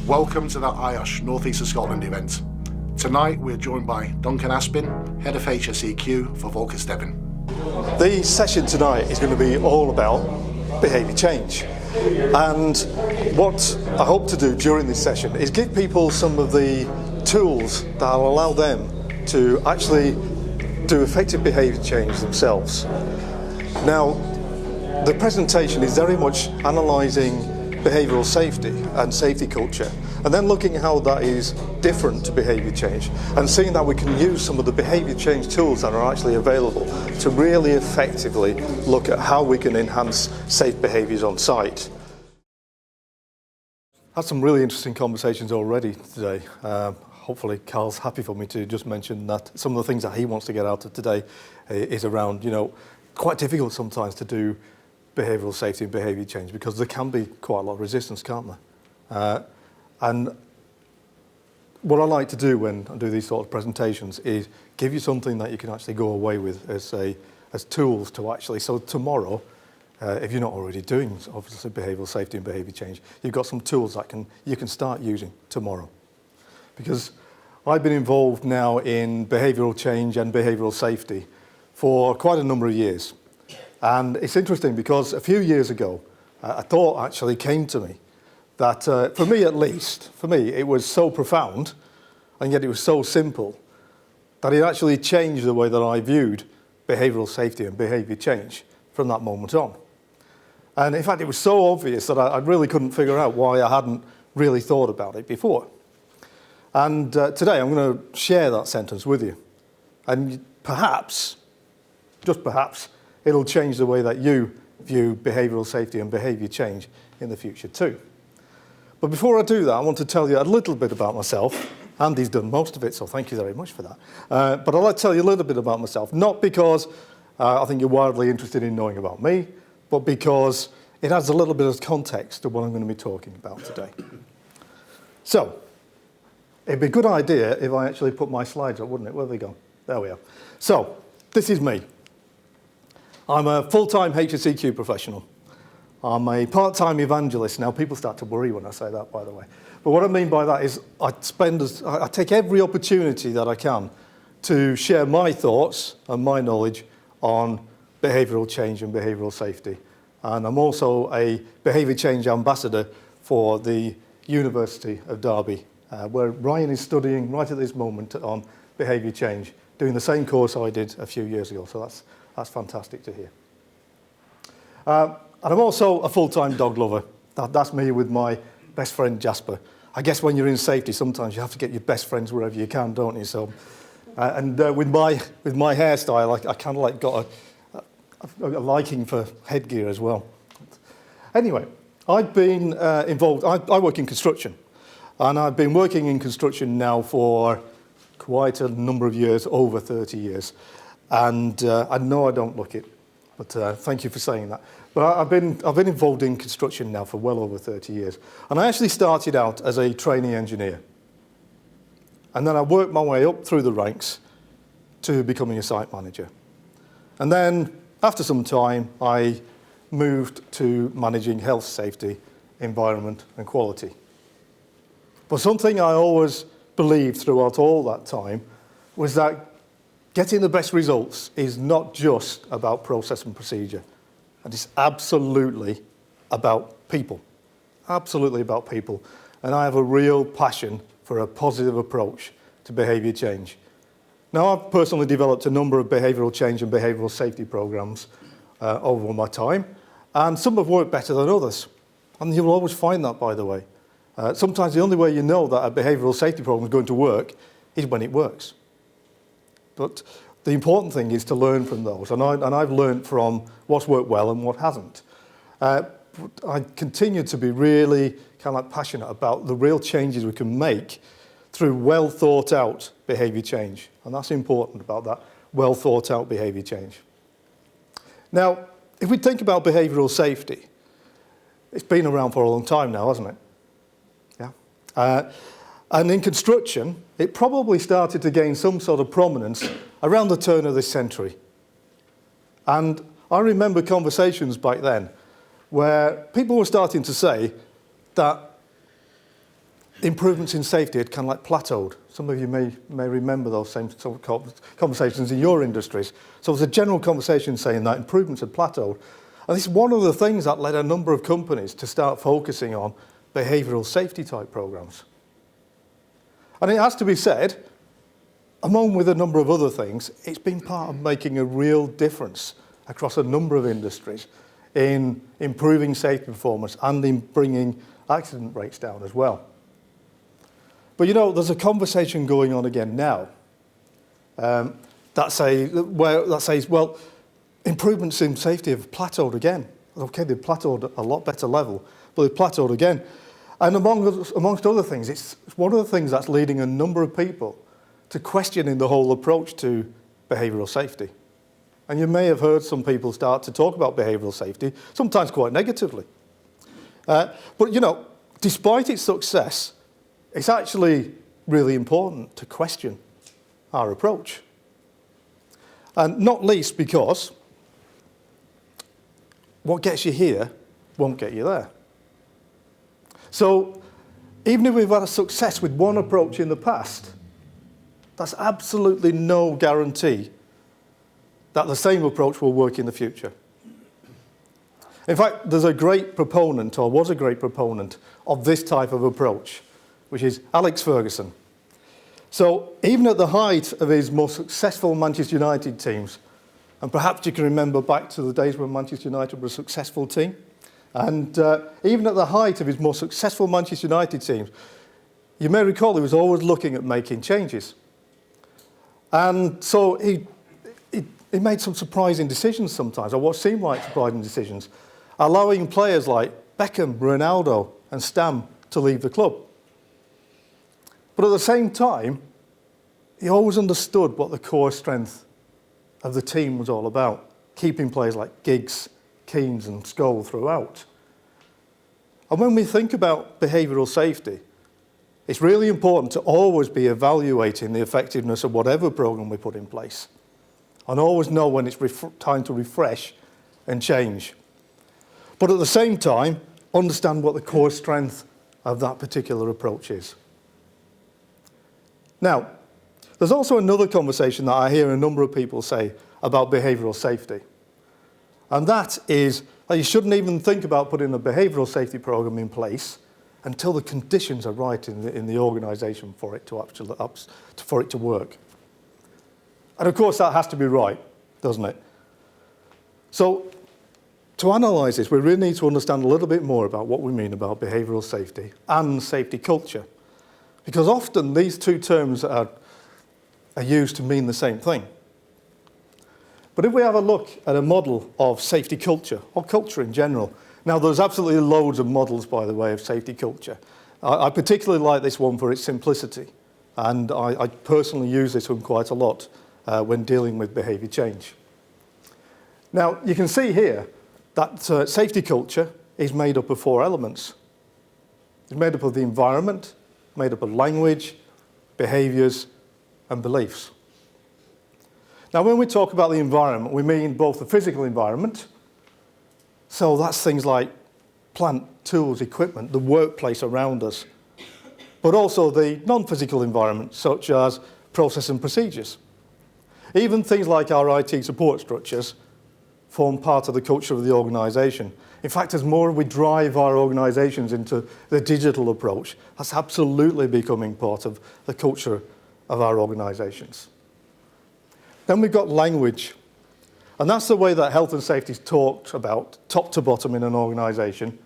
Welcome to the IOSH North East of Scotland event. Tonight we're joined by Duncan Aspin, Head of HSEQ for VolkerStevin. The session tonight is going to be all about behaviour change. And what I hope to do during this session is give people some of the tools that will allow them to actually do effective behaviour change themselves. Now, the presentation is very much analysing behavioural safety and safety culture, and then looking at how that is different to behaviour change, and seeing that we can use some of the behaviour change tools that are actually available to really effectively look at how we can enhance safe behaviours on site. Had some really interesting conversations already today. Hopefully Carl's happy for me to just mention that some of the things that he wants to get out of today is around, quite difficult sometimes to do behavioural safety and behaviour change because there can be quite a lot of resistance, can't there? And what I like to do when I do these sort of presentations is give you something that you can actually go away with as tools to actually, so tomorrow, if you're not already doing obviously behavioural safety and behaviour change, you've got some tools that you can start using tomorrow. Because I've been involved now in behavioural change and behavioural safety for quite a number of years. And it's interesting because a few years ago, a thought actually came to me that, for me at least, it was so profound, and yet it was so simple, that it actually changed the way that I viewed behavioural safety and behaviour change from that moment on. And in fact, it was so obvious that I really couldn't figure out why I hadn't really thought about it before. And today I'm going to share that sentence with you. And perhaps, just perhaps, it'll change the way that you view behavioural safety and behaviour change in the future too. But before I do that, I want to tell you a little bit about myself. Andy's done most of it, so thank you very much for that. But I'd like to tell you a little bit about myself, not because I think you're wildly interested in knowing about me, but because it adds a little bit of context to what I'm going to be talking about today. So, it'd be a good idea if I actually put my slides up, wouldn't it? Where have they gone? There we are. So, this is me. I'm a full-time HSEQ professional. I'm a part-time evangelist. Now, people start to worry when I say that, by the way. But what I mean by that is I take every opportunity that I can to share my thoughts and my knowledge on behavioural change and behavioural safety. And I'm also a behaviour change ambassador for the University of Derby, where Ryan is studying right at this moment on behaviour change, doing the same course I did a few years ago. So that's fantastic to hear. And I'm also a full-time dog lover. That's me with my best friend Jasper. I guess when you're in safety, sometimes you have to get your best friends wherever you can, don't you? So, with my hairstyle, I kind of like got a liking for headgear as well. Anyway, I've been involved. I work in construction, and I've been working in construction now for quite a number of years, over 30 years. And I know I don't look it, but thank you for saying that. But I've been involved in construction now for well over 30 years. And I actually started out as a trainee engineer. And then I worked my way up through the ranks to becoming a site manager. And then, after some time, I moved to managing health, safety, environment, and quality. But something I always believed throughout all that time was that getting the best results is not just about process and procedure. And it's absolutely about people. Absolutely about people. And I have a real passion for a positive approach to behaviour change. Now, I've personally developed a number of behavioural change and behavioural safety programs over my time, and some have worked better than others. And you'll always find that, by the way. Sometimes the only way you know that a behavioural safety program is going to work is when it works. But the important thing is to learn from those, and I've learned from what's worked well and what hasn't. I continue to be really kind of like passionate about the real changes we can make through well thought out behaviour change, and that's important about that well thought out behaviour change. Now, if we think about behavioural safety, it's been around for a long time now, hasn't it? Yeah. And in construction, it probably started to gain some sort of prominence around the turn of this century. And I remember conversations back then where people were starting to say that improvements in safety had kind of like plateaued. Some of you may remember those same sort of conversations in your industries. So there's a general conversation saying that improvements had plateaued. And this is one of the things that led a number of companies to start focusing on behavioural safety type programs. And it has to be said, along with a number of other things, it's been part of making a real difference across a number of industries in improving safety performance and in bringing accident rates down as well. But you know, there's a conversation going on again now that says, well, improvements in safety have plateaued again. Okay, they've plateaued at a lot better level, but they've plateaued again. And amongst other things, it's one of the things that's leading a number of people to questioning the whole approach to behavioural safety. And you may have heard some people start to talk about behavioural safety, sometimes quite negatively. But you know, despite its success, it's actually really important to question our approach. And not least because what gets you here won't get you there. So even if we've had a success with one approach in the past, that's absolutely no guarantee that the same approach will work in the future. In fact, there's a great proponent, or was a great proponent, of this type of approach, which is Alex Ferguson. So even at the height of his most successful Manchester United teams, and perhaps you can remember back to the days when Manchester United was a successful team, and even at the height of his more successful Manchester United teams, you may recall he was always looking at making changes. And so he made some surprising decisions sometimes, or what seemed like surprising decisions, allowing players like Beckham, Ronaldo and Stam to leave the club. But at the same time, he always understood what the core strength of the team was all about, keeping players like Giggs, Keane and Scholes throughout. And when we think about behavioural safety, it's really important to always be evaluating the effectiveness of whatever programme we put in place, and always know when it's time to refresh and change. But at the same time, understand what the core strength of that particular approach is. Now, there's also another conversation that I hear a number of people say about behavioural safety. And that is that you shouldn't even think about putting a behavioural safety programme in place until the conditions are right in the organisation for it to work. And of course that has to be right, doesn't it? So to analyse this, we really need to understand a little bit more about what we mean about behavioural safety and safety culture. Because often these two terms are used to mean the same thing. But if we have a look at a model of safety culture, or culture in general, now there's absolutely loads of models, by the way, of safety culture. I particularly like this one for its simplicity, and I personally use this one quite a lot when dealing with behaviour change. Now, you can see here that safety culture is made up of 4 elements. It's made up of the environment, made up of language, behaviours, and beliefs. Now, when we talk about the environment, we mean both the physical environment, so that's things like plant, tools, equipment, the workplace around us, but also the non-physical environment, such as process and procedures. Even things like our IT support structures form part of the culture of the organisation. In fact, as more we drive our organisations into the digital approach, that's absolutely becoming part of the culture of our organisations. Then we've got language, and that's the way that health and safety is talked about top to bottom in an organisation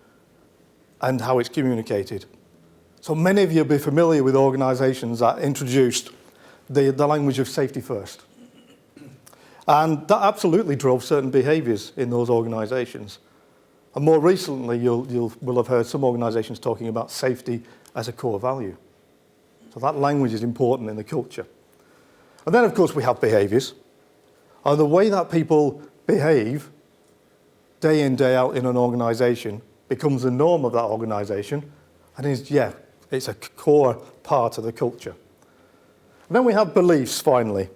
and how it's communicated. So many of you will be familiar with organisations that introduced the language of safety first. And that absolutely drove certain behaviours in those organisations. And more recently, you will have heard some organisations talking about safety as a core value. So that language is important in the culture. And then, of course, we have behaviours. And the way that people behave day in, day out in an organisation becomes the norm of that organisation. And it's a core part of the culture. And then we have beliefs, finally.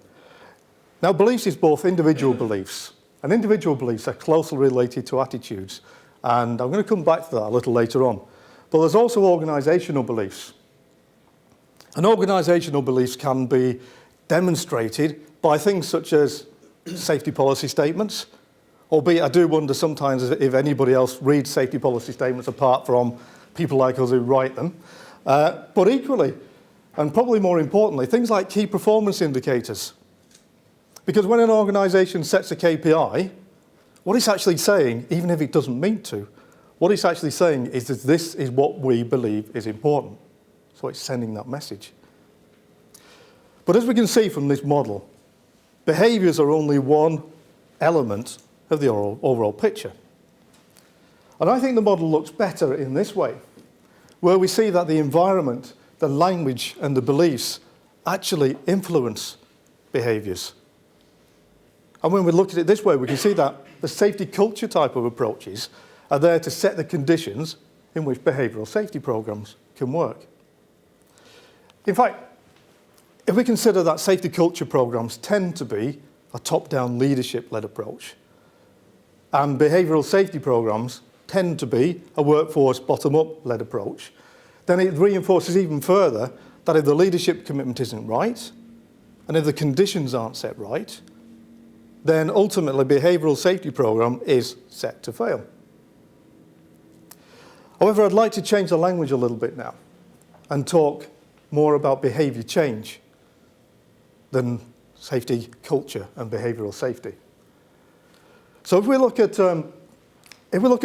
Now, beliefs is both individual beliefs, and individual beliefs are closely related to attitudes. And I'm going to come back to that a little later on. But there's also organisational beliefs. And organisational beliefs can be demonstrated by things such as safety policy statements, albeit I do wonder sometimes if anybody else reads safety policy statements apart from people like us who write them. But equally, and probably more importantly, things like key performance indicators. Because when an organisation sets a KPI, what it's actually saying, even if it doesn't mean to, what it's actually saying is that this is what we believe is important. So it's sending that message. But as we can see from this model, behaviours are only one element of the overall picture. And I think the model looks better in this way, where we see that the environment, the language and the beliefs actually influence behaviours. And when we look at it this way, we can see that the safety culture type of approaches are there to set the conditions in which behavioural safety programmes can work. In fact, if we consider that safety culture programmes tend to be a top-down leadership-led approach, and behavioural safety programmes tend to be a workforce bottom-up led approach, then it reinforces even further that if the leadership commitment isn't right, and if the conditions aren't set right, then ultimately behavioural safety programme is set to fail. However, I'd like to change the language a little bit now and talk more about behaviour change than safety culture and behavioural safety. So if we look at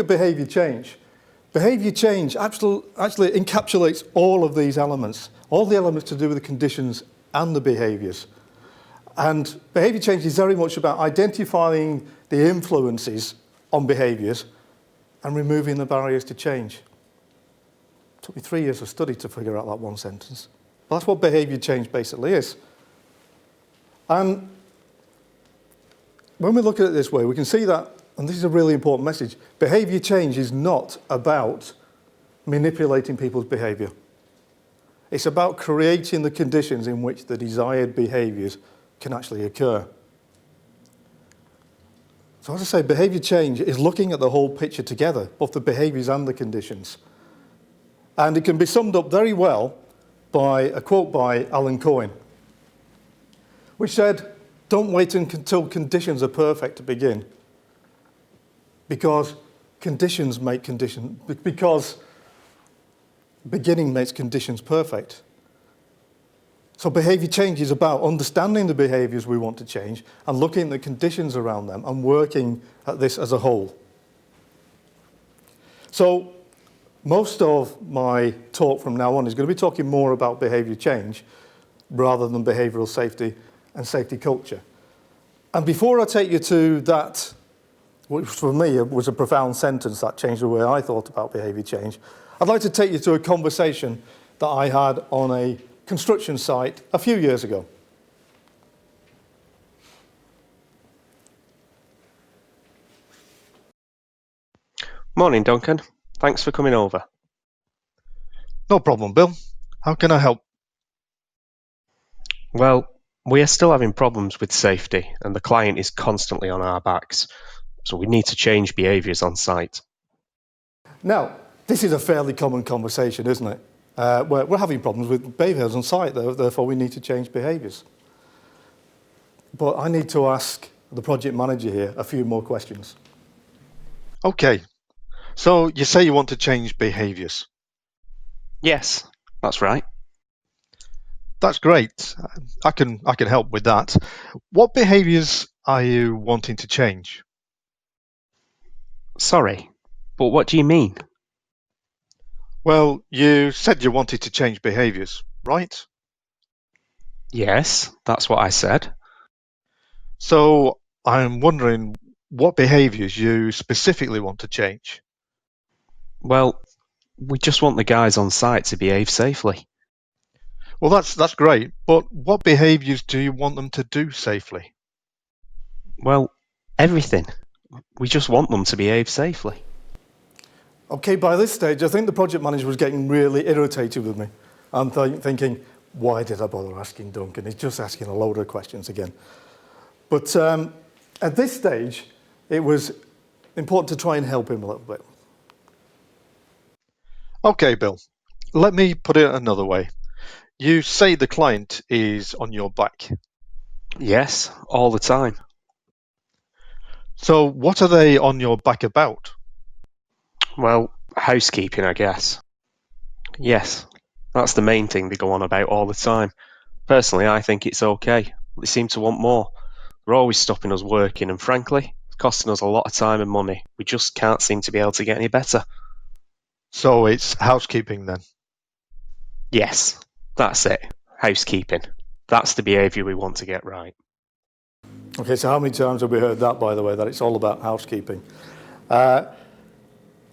behaviour change actually encapsulates all of these elements, all the elements to do with the conditions and the behaviours. And behaviour change is very much about identifying the influences on behaviours and removing the barriers to change. It took me 3 years of study to figure out that one sentence. But that's what behaviour change basically is. And when we look at it this way, we can see that, and this is a really important message, behaviour change is not about manipulating people's behaviour. It's about creating the conditions in which the desired behaviours can actually occur. So as I say, behaviour change is looking at the whole picture together, both the behaviours and the conditions. And it can be summed up very well by a quote by Alan Cohen, which said, "Don't wait until conditions are perfect to begin, because because beginning makes conditions perfect." So behaviour change is about understanding the behaviours we want to change and looking at the conditions around them and working at this as a whole. So most of my talk from now on is going to be talking more about behaviour change rather than behavioural safety and safety culture. And before I take you to that, which for me was a profound sentence that changed the way I thought about behaviour change, I'd like to take you to a conversation that I had on a construction site a few years ago. Morning, Duncan. Thanks for coming over. No problem, Bill. How can I help? Well, we are still having problems with safety, and the client is constantly on our backs, so we need to change behaviours on site. Now, this is a fairly common conversation, isn't it? We're having problems with behaviours on site, therefore we need to change behaviours. But I need to ask the project manager here a few more questions. Okay, so you say you want to change behaviours. Yes, that's right. That's great. I can help with that. What behaviours are you wanting to change? Sorry, but what do you mean? Well, you said you wanted to change behaviours, right? Yes, that's what I said. So I'm wondering what behaviours you specifically want to change. Well, we just want the guys on site to behave safely. Well, that's great, but what behaviours do you want them to do safely? Well, everything. We just want them to behave safely. Okay, by this stage, I think the project manager was getting really irritated with me. I'm thinking, why did I bother asking Duncan? He's just asking a load of questions again. But at this stage, it was important to try and help him a little bit. Okay, Bill, let me put it another way. You say the client is on your back. Yes, all the time. So what are they on your back about? Well, housekeeping, I guess. Yes, that's the main thing they go on about all the time. Personally, I think it's okay. They seem to want more. They're always stopping us working, and frankly, it's costing us a lot of time and money. We just can't seem to be able to get any better. So it's housekeeping then. Yes, that's it. Housekeeping. That's the behaviour we want to get right. Okay, so how many times have we heard that, by the way, that it's all about housekeeping?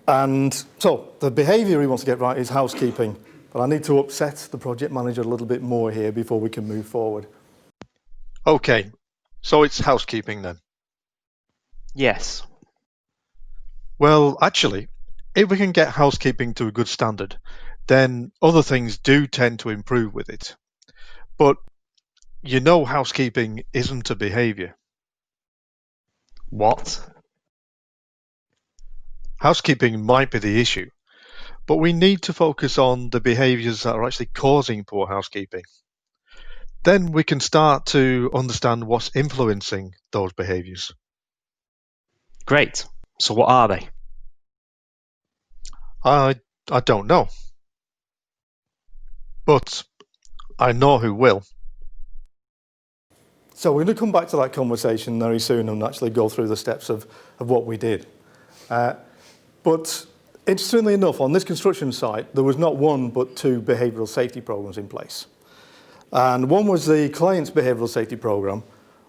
And so the behaviour we want to get right is housekeeping, but I need to upset the project manager a little bit more here before we can move forward. Okay, so it's housekeeping then. Yes. Well, actually, if we can get housekeeping to a good standard, then other things do tend to improve with it. But you know housekeeping isn't a behaviour. What? Housekeeping might be the issue, but we need to focus on the behaviours that are actually causing poor housekeeping. Then we can start to understand what's influencing those behaviours. Great. So what are they? I don't know, but I know who will. So we're going to come back to that conversation very soon and actually go through the steps of what we did. But interestingly enough, on this construction site, there was not one but two behavioural safety programs in place. And one was the client's behavioural safety program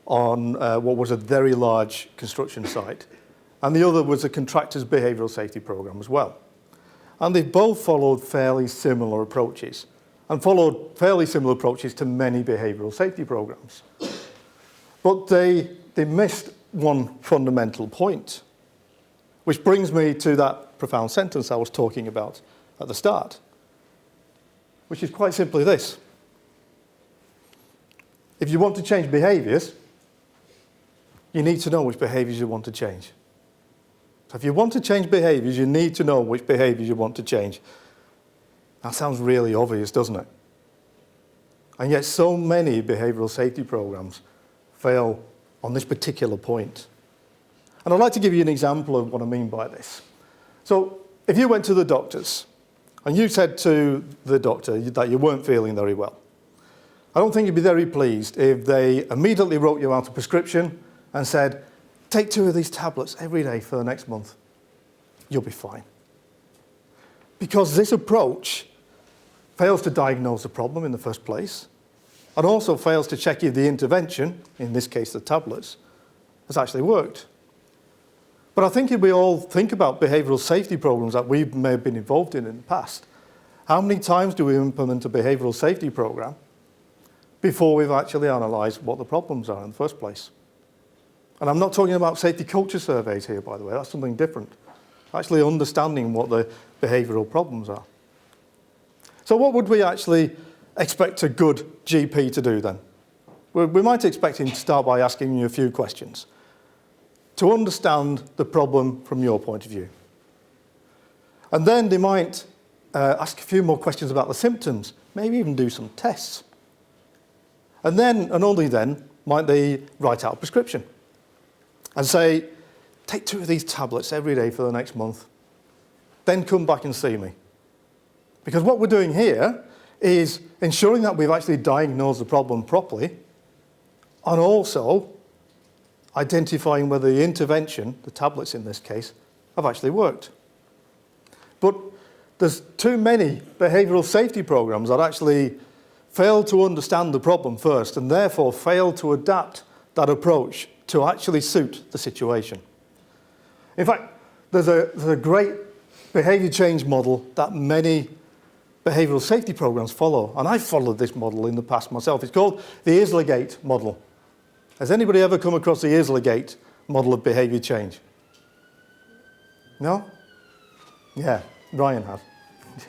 on what was a very large construction site. And the other was the contractor's behavioural safety program as well. And they both followed fairly similar approaches and followed fairly similar approaches to many behavioural safety programs. But they missed one fundamental point, which brings me to that profound sentence I was talking about at the start, which is quite simply this. If you want to change behaviours, you need to know which behaviours you want to change. So if you want to change behaviours, you need to know which behaviours you want to change. That sounds really obvious, doesn't it? And yet so many behavioural safety programs fail on this particular point. And I'd like to give you an example of what I mean by this. So if you went to the doctors and you said to the doctor that you weren't feeling very well, I don't think you'd be very pleased if they immediately wrote you out a prescription and said, take 2 of these tablets every day for the next month. You'll be fine. Because this approach fails to diagnose the problem in the first place, and also fails to check if the intervention, in this case the tablets, has actually worked. But I think if we all think about behavioural safety programs that we may have been involved in the past, how many times do we implement a behavioural safety program before we've actually analysed what the problems are in the first place? And I'm not talking about safety culture surveys here, by the way, that's something different. Actually understanding what the behavioural problems are. So what would we actually expect a good GP to do then? We might expect him to start by asking you a few questions to understand the problem from your point of view. And then they might ask a few more questions about the symptoms, maybe even do some tests. And then, and only then, might they write out a prescription and say, take 2 of these tablets every day for the next month, then come back and see me. Because what we're doing here is ensuring that we've actually diagnosed the problem properly, and also identifying whether the intervention, the tablets in this case, have actually worked. But there's too many behavioural safety programs that actually fail to understand the problem first and therefore fail to adapt that approach to actually suit the situation. In fact, there's a great behaviour change model that many behavioural safety programs follow, and I've followed this model in the past myself. It's called the Islergate model. Has anybody ever come across the Islergate model of behaviour change? No? Yeah, Ryan has.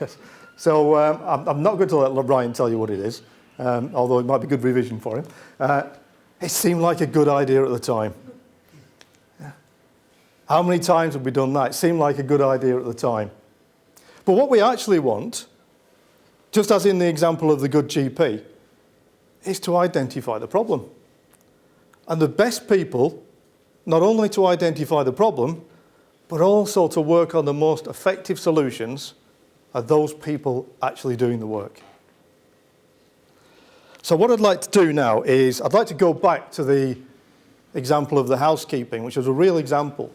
Yes. So I'm not going to let Ryan tell you what it is, although it might be good revision for him. It seemed like a good idea at the time. Yeah. How many times have we done that? It seemed like a good idea at the time. But what we actually want just as in the example of the good GP, is to identify the problem. And the best people, not only to identify the problem, but also to work on the most effective solutions, are those people actually doing the work. So what I'd like to do now is, I'd like to go back to the example of the housekeeping, which was a real example.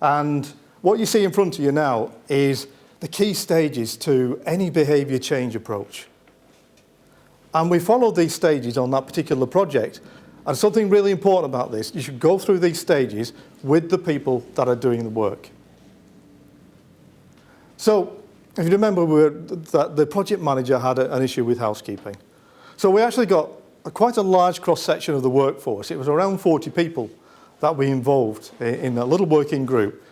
And what you see in front of you now is the key stages to any behaviour change approach. And we followed these stages on that particular project. And something really important about this, you should go through these stages with the people that are doing the work. So, if you remember, that the project manager had an issue with housekeeping. So we actually got quite a large cross-section of the workforce. It was around 40 people that we involved in a little working group.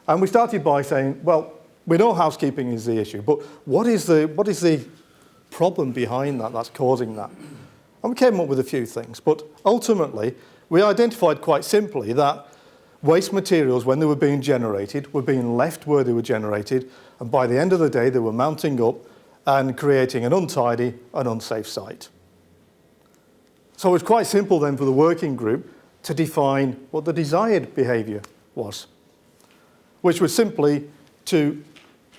And we started by saying, well, we know housekeeping is the issue, but what is the problem behind that that's causing that? And we came up with a few things, but ultimately, we identified quite simply that waste materials, when they were being generated, were being left where they were generated, and by the end of the day, they were mounting up and creating an untidy and unsafe site. So it was quite simple then for the working group to define what the desired behaviour was, which was simply to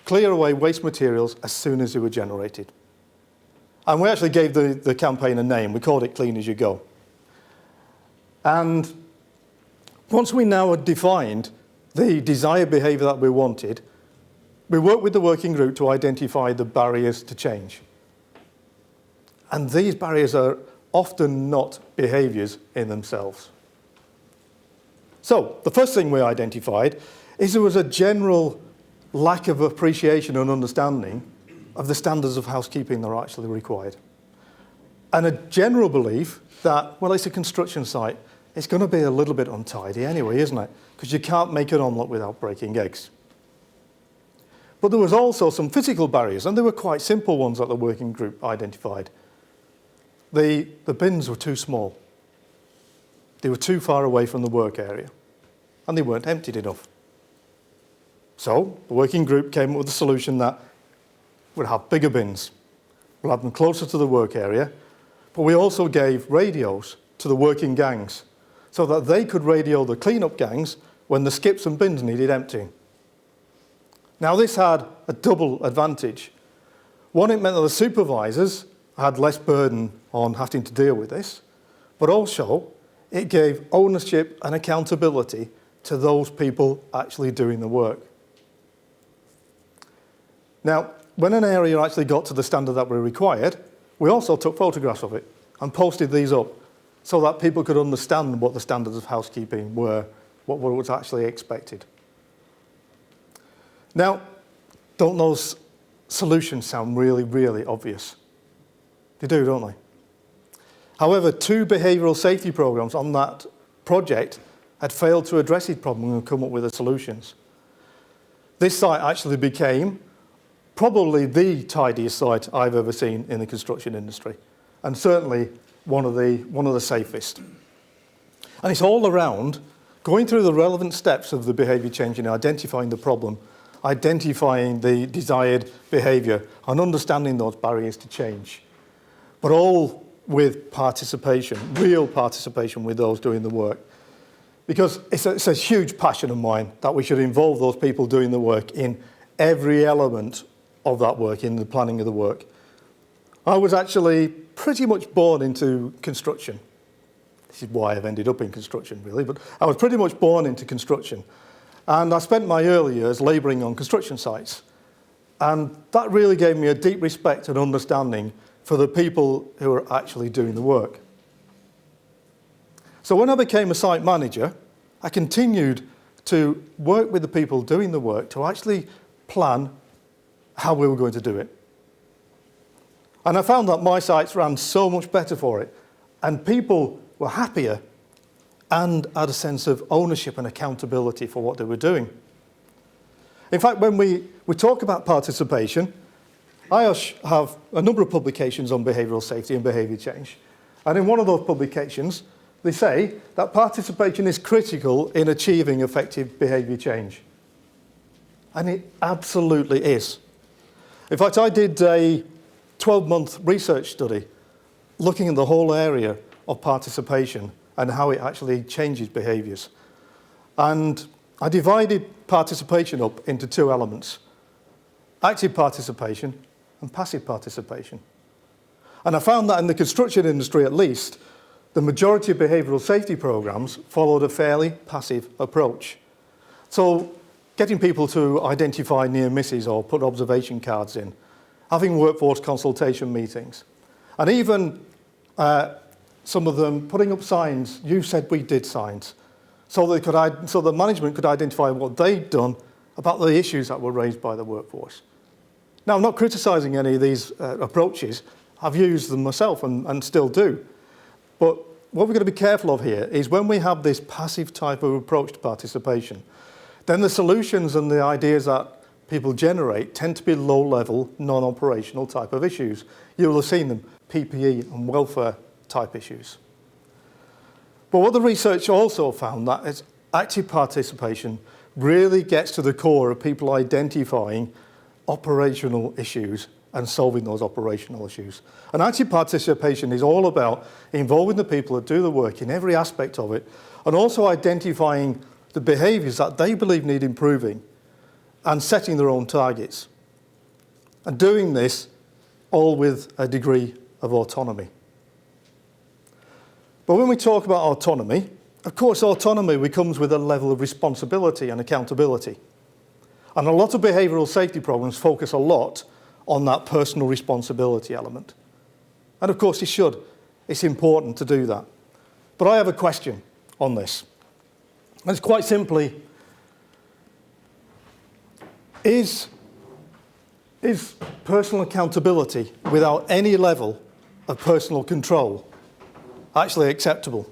clear away waste materials as soon as they were generated. And we actually gave the campaign a name. We called it Clean As You Go. And once we now had defined the desired behaviour that we wanted, we worked with the working group to identify the barriers to change. And these barriers are often not behaviours in themselves. So the first thing we identified is there was a general lack of appreciation and understanding of the standards of housekeeping that are actually required. And a general belief that, well, it's a construction site, it's going to be a little bit untidy anyway, isn't it? Because you can't make an omelette without breaking eggs. But there was also some physical barriers, and they were quite simple ones that the working group identified. The bins were too small. They were too far away from the work area, and they weren't emptied enough. So the working group came up with a solution that would have bigger bins. We'll have them closer to the work area, but we also gave radios to the working gangs so that they could radio the clean-up gangs when the skips and bins needed emptying. Now this had a double advantage. One, it meant that the supervisors had less burden on having to deal with this, but also it gave ownership and accountability to those people actually doing the work. Now, when an area actually got to the standard that we required, we also took photographs of it and posted these up so that people could understand what the standards of housekeeping were, what was actually expected. Now, don't those solutions sound really, really obvious? They do, don't they? However, 2 behavioural safety programmes on that project had failed to address this problem and come up with the solutions. This site actually became probably the tidiest site I've ever seen in the construction industry, and certainly one of the safest. And it's all around going through the relevant steps of the behaviour change and identifying the problem, identifying the desired behaviour, and understanding those barriers to change, but all with participation, real participation with those doing the work. Because it's a huge passion of mine that we should involve those people doing the work in every element of that work, in the planning of the work. I was actually pretty much born into construction. This is why I've ended up in construction, really, but I was pretty much born into construction. And I spent my early years labouring on construction sites. And that really gave me a deep respect and understanding for the people who are actually doing the work. So when I became a site manager, I continued to work with the people doing the work to actually plan how we were going to do it. And I found that my sites ran so much better for it, and people were happier and had a sense of ownership and accountability for what they were doing. In fact, when we talk about participation, IOSH have a number of publications on behavioural safety and behaviour change. And in one of those publications, they say that participation is critical in achieving effective behaviour change. And it absolutely is. In fact, I did a 12-month research study looking at the whole area of participation and how it actually changes behaviours. And I divided participation up into two elements: active participation and passive participation. And I found that in the construction industry, at least, the majority of behavioural safety programmes followed a fairly passive approach. So getting people to identify near misses or put observation cards in, having workforce consultation meetings, and even some of them putting up signs, "You said we did" signs, so the management could identify what they'd done about the issues that were raised by the workforce. Now, I'm not criticising any of these approaches. I've used them myself and still do. But what we've got to be careful of here is when we have this passive type of approach to participation, then the solutions and the ideas that people generate tend to be low-level, non-operational type of issues. You'll have seen them, PPE and welfare type issues. But what the research also found that is active participation really gets to the core of people identifying operational issues and solving those operational issues. And active participation is all about involving the people that do the work in every aspect of it, and also identifying the behaviours that they believe need improving and setting their own targets. And doing this all with a degree of autonomy. But when we talk about autonomy, of course autonomy comes with a level of responsibility and accountability. And a lot of behavioural safety programs focus a lot on that personal responsibility element. And of course it should. It's important to do that. But I have a question on this. And it's quite simply, is personal accountability without any level of personal control actually acceptable?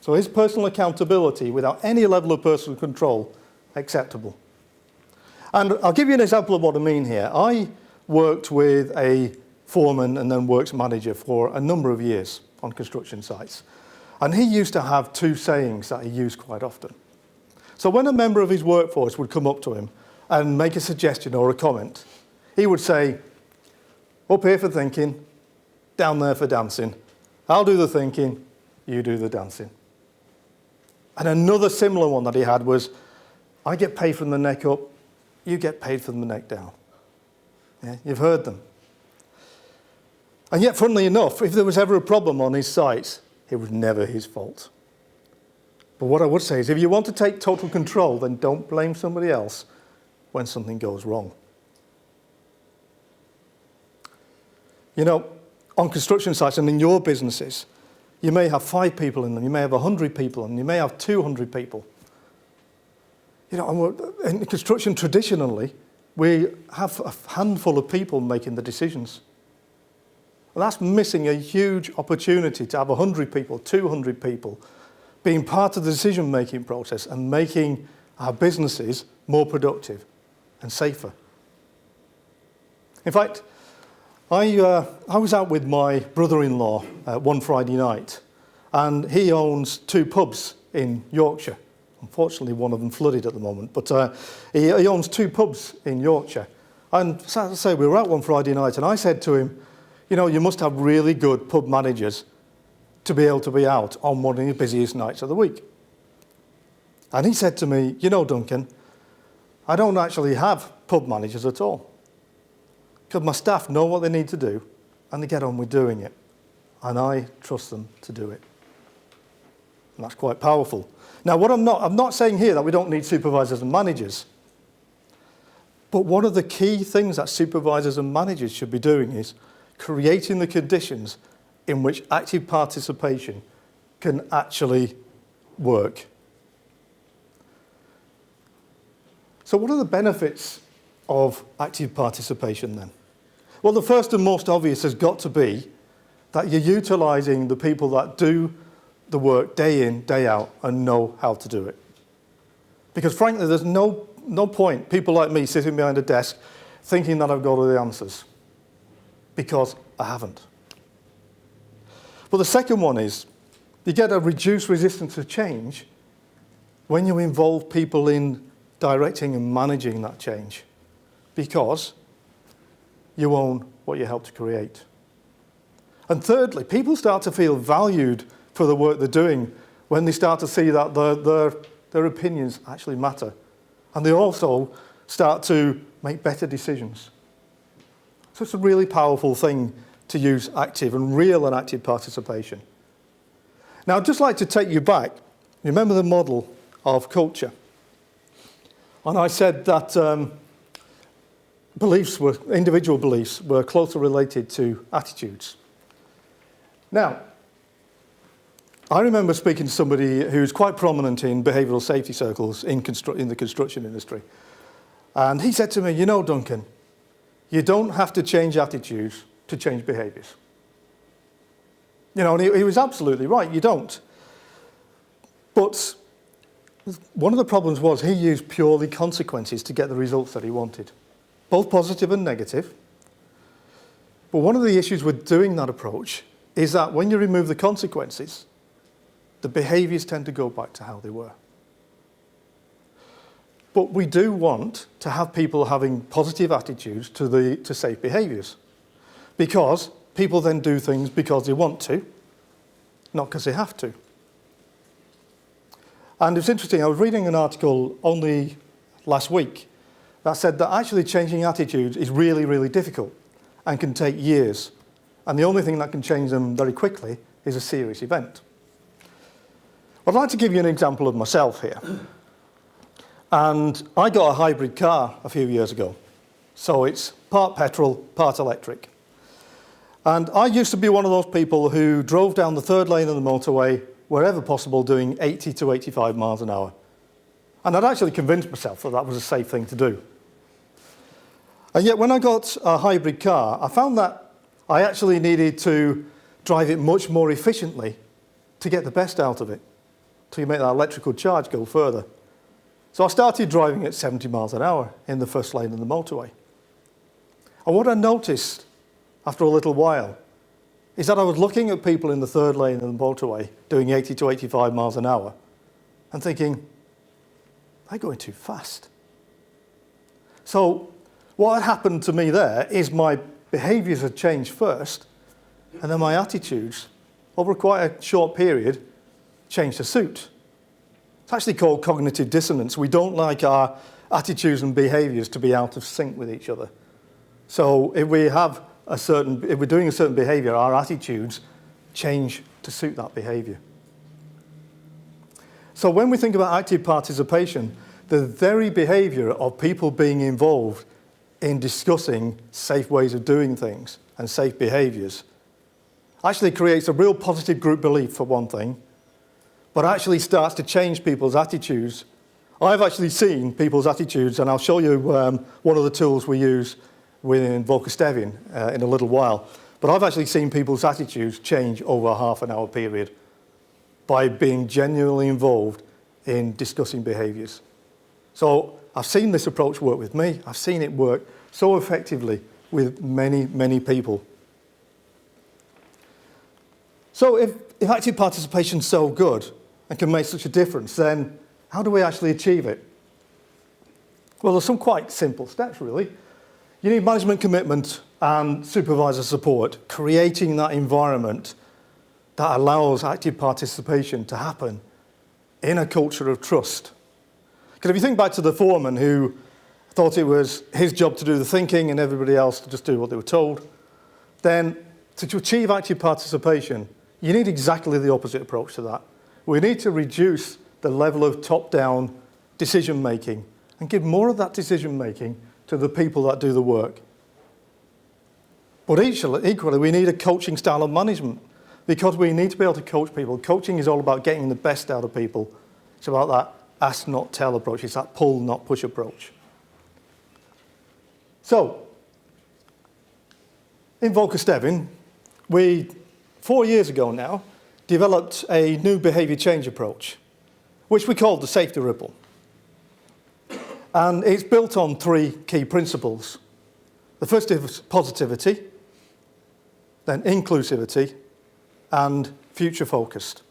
So is personal accountability without any level of personal control acceptable? And I'll give you an example of what I mean here. I worked with a foreman and then works manager for a number of years on construction sites. And he used to have two sayings that he used quite often. So when a member of his workforce would come up to him and make a suggestion or a comment, he would say, "Up here for thinking, down there for dancing. I'll do the thinking, you do the dancing." And another similar one that he had was, "I get paid from the neck up, you get paid from the neck down." Yeah, you've heard them. And yet, funnily enough, if there was ever a problem on his site, it was never his fault. But what I would say is, if you want to take total control, then don't blame somebody else when something goes wrong. You know, on construction sites and in your businesses, you may have 5 people in them, you may have 100 people, and you may have 200 people. You know, in construction traditionally, we have a handful of people making the decisions. And that's missing a huge opportunity to have 100 people, 200 people being part of the decision-making process and making our businesses more productive and safer. In fact, I was out with my brother-in-law one Friday night, and he owns 2 pubs in Yorkshire. Unfortunately, one of them flooded at the moment, but he owns 2 pubs in Yorkshire. And as I say, we were out one Friday night, and I said to him, "You know, you must have really good pub managers to be able to be out on one of the busiest nights of the week." And he said to me, "You know, Duncan, I don't actually have pub managers at all, because my staff know what they need to do, and they get on with doing it, and I trust them to do it." And that's quite powerful. Now, I'm not saying here that we don't need supervisors and managers, but one of the key things that supervisors and managers should be doing is creating the conditions in which active participation can actually work. So what are the benefits of active participation then? Well, the first and most obvious has got to be that you're utilising the people that do the work day in, day out, and know how to do it. Because frankly, there's no point people like me sitting behind a desk thinking that I've got all the answers, because I haven't. But the second one is, you get a reduced resistance to change when you involve people in directing and managing that change. Because you own what you help to create. And thirdly, people start to feel valued for the work they're doing when they start to see that their opinions actually matter. And they also start to make better decisions. So it's a really powerful thing to use active and real and active participation. Now, I'd just like to take you back. Remember the model of culture. And I said that individual beliefs were closely related to attitudes. Now, I remember speaking to somebody who's quite prominent in behavioural safety circles in the construction industry. And he said to me, you know, Duncan, you don't have to change attitudes to change behaviours. You know, and he was absolutely right, you don't. But one of the problems was he used purely consequences to get the results that he wanted, both positive and negative. But one of the issues with doing that approach is that when you remove the consequences, the behaviours tend to go back to how they were. But we do want to have people having positive attitudes to safe behaviours, because people then do things because they want to, not because they have to. And it's interesting, I was reading an article only last week that said that actually changing attitudes is really, really difficult and can take years. And the only thing that can change them very quickly is a serious event. I'd like to give you an example of myself here. And I got a hybrid car a few years ago. So it's part petrol, part electric. And I used to be one of those people who drove down the third lane of the motorway wherever possible doing 80 to 85 miles an hour. And I'd actually convinced myself that that was a safe thing to do. And yet when I got a hybrid car, I found that I actually needed to drive it much more efficiently to get the best out of it, to make that electrical charge go further. So I started driving at 70 miles an hour in the first lane of the motorway. And what I noticed after a little while is that I was looking at people in the third lane of the motorway doing 80 to 85 miles an hour and thinking, they're going too fast. So what had happened to me there is my behaviours had changed first, and then my attitudes, over quite a short period, changed to suit. It's actually called cognitive dissonance. We don't like our attitudes and behaviours to be out of sync with each other. So if we're doing a certain behaviour, our attitudes change to suit that behaviour. So when we think about active participation, the very behaviour of people being involved in discussing safe ways of doing things and safe behaviours actually creates a real positive group belief, for one thing, but actually starts to change people's attitudes. I've actually seen people's attitudes, and I'll show you one of the tools we use within VolkerStevin in a little while. But I've actually seen people's attitudes change over a half an hour period by being genuinely involved in discussing behaviours. So I've seen this approach work with me. I've seen it work so effectively with many, many people. So if active participation is so good and can make such a difference, then how do we actually achieve it? Well, there's some quite simple steps, really. You need management commitment and supervisor support, creating that environment that allows active participation to happen in a culture of trust. Because if you think back to the foreman who thought it was his job to do the thinking and everybody else to just do what they were told, then to achieve active participation, you need exactly the opposite approach to that. We need to reduce the level of top-down decision-making and give more of that decision-making to the people that do the work. But equally, we need a coaching style of management, because we need to be able to coach people. Coaching is all about getting the best out of people. It's about that ask, not tell approach. It's that pull, not push approach. So, in VolkerStevin, we, 4 years ago now, developed a new behaviour change approach, which we called the safety ripple. And it's built on 3 key principles. The first is positivity, then inclusivity, and future-focused.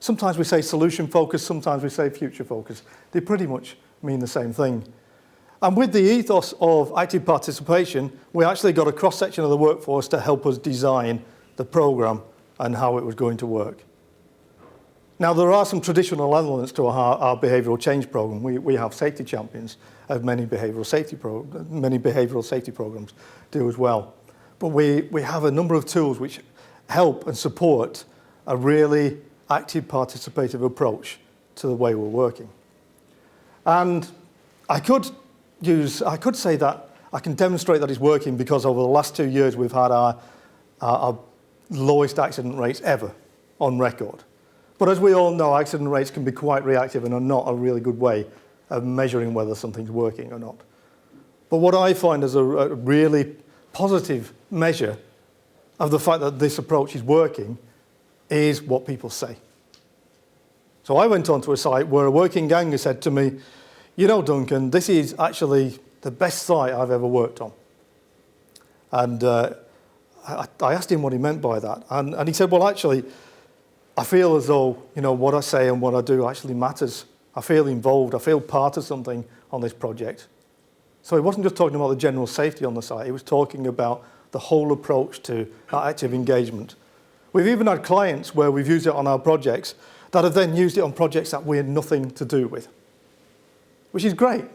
Sometimes we say solution-focused, sometimes we say future-focused. They pretty much mean the same thing. And with the ethos of active participation, we actually got a cross-section of the workforce to help us design the program and how it was going to work. Now, there are some traditional elements to our behavioural change program. We have safety champions, as many behavioural safety programs do as well. But we have a number of tools which help and support a really active participative approach to the way we're working. And I could say that I can demonstrate that it's working because over the last 2 years we've had our lowest accident rates ever on record. But as we all know, accident rates can be quite reactive and are not a really good way of measuring whether something's working or not. But what I find as a really positive measure of the fact that this approach is working is what people say. So I went onto a site where a working ganger said to me, "You know, Duncan, this is actually the best site I've ever worked on." And I asked him what he meant by that. And he said, "Well, actually, I feel as though, you know, what I say and what I do actually matters. I feel involved. I feel part of something on this project." So he wasn't just talking about the general safety on the site. He was talking about the whole approach to active engagement. We've even had clients where we've used it on our projects that have then used it on projects that we had nothing to do with, which is great.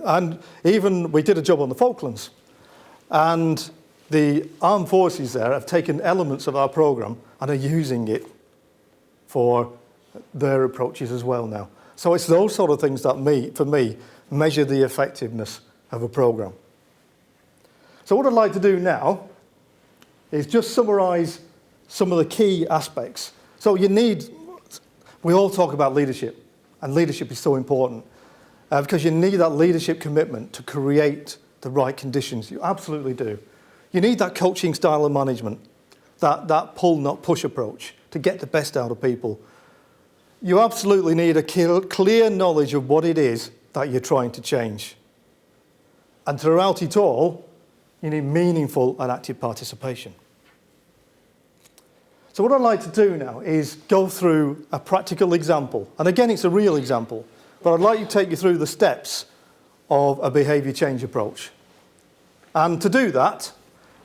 And even we did a job on the Falklands. And the armed forces there have taken elements of our program and are using it for their approaches as well now. So it's those sort of things that, for me, measure the effectiveness of a program. So what I'd like to do now is just summarise some of the key aspects. So we all talk about leadership, and leadership is so important because you need that leadership commitment to create the right conditions. You absolutely do. You need that coaching style of management, that pull, not push approach to get the best out of people. You absolutely need a clear knowledge of what it is that you're trying to change. And throughout it all, you need meaningful and active participation. So what I'd like to do now is go through a practical example. And again, it's a real example, but I'd like to take you through the steps of a behaviour change approach. And to do that,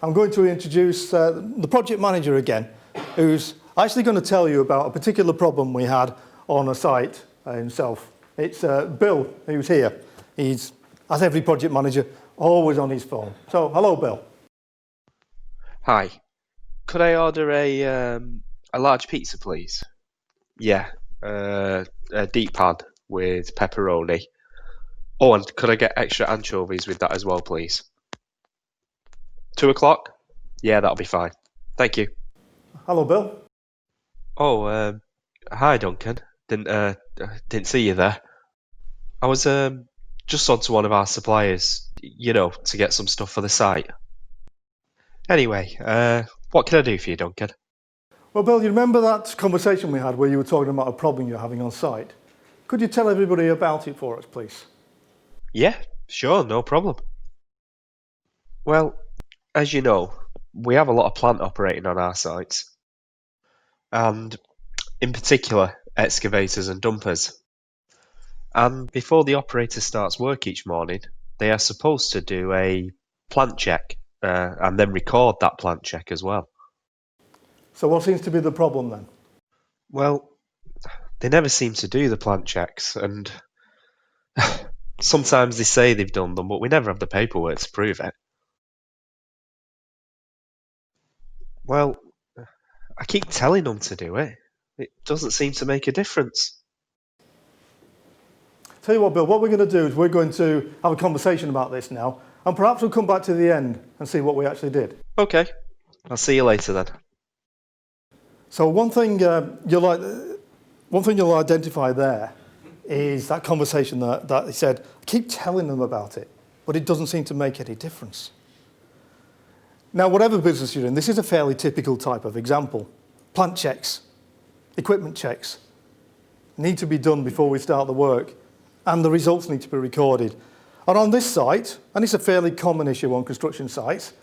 I'm going to introduce the project manager again, who's actually going to tell you about a particular problem we had on a site himself. It's Bill, who's here. He's, as every project manager, always on his phone. So, hello, Bill. Hi. Could I order a large pizza, please? Yeah, a deep pan with pepperoni. Oh, and could I get extra anchovies with that as well, please? 2 o'clock? Yeah, that'll be fine. Thank you. Hello, Bill. Oh, hi, Duncan. Didn't see you there. I was just on to one of our suppliers, you know, to get some stuff for the site. Anyway, what can I do for you, Duncan? Well, Bill, you remember that conversation we had where you were talking about a problem you're having on site? Could you tell everybody about it for us, please? Yeah, sure, no problem. Well, as you know, we have a lot of plant operating on our sites, and in particular, excavators and dumpers. And before the operator starts work each morning, they are supposed to do a plant check and then record that plant check as well. So what seems to be the problem then? Well, they never seem to do the plant checks, and sometimes they say they've done them, but we never have the paperwork to prove it. Well, I keep telling them to do it. It doesn't seem to make a difference. Tell you what, Bill, what we're going to do is we're going to have a conversation about this now, and perhaps we'll come back to the end and see what we actually did. Okay, I'll see you later then. So one thing you'll identify there is that conversation that he said, I keep telling them about it, but it doesn't seem to make any difference. Now, whatever business you're in, this is a fairly typical type of example. Plant checks, equipment checks need to be done before we start the work, and the results need to be recorded. And on this site, and it's a fairly common issue on construction sites,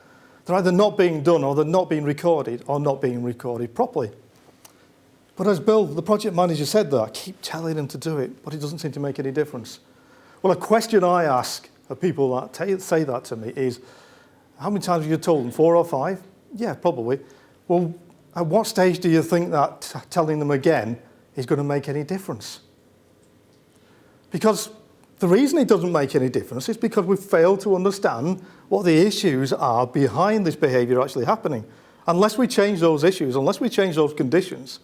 they're either not being done or they're not being recorded or not being recorded properly. But as Bill, the project manager, said there, I keep telling them to do it, but it doesn't seem to make any difference. Well, a question I ask of people that say that to me is, how many times have you told them? 4 or 5? Yeah, probably. Well, at what stage do you think that telling them again is going to make any difference? Because the reason it doesn't make any difference is because we've failed to understand what the issues are behind this behaviour actually happening. Unless we change those issues, unless we change those conditions,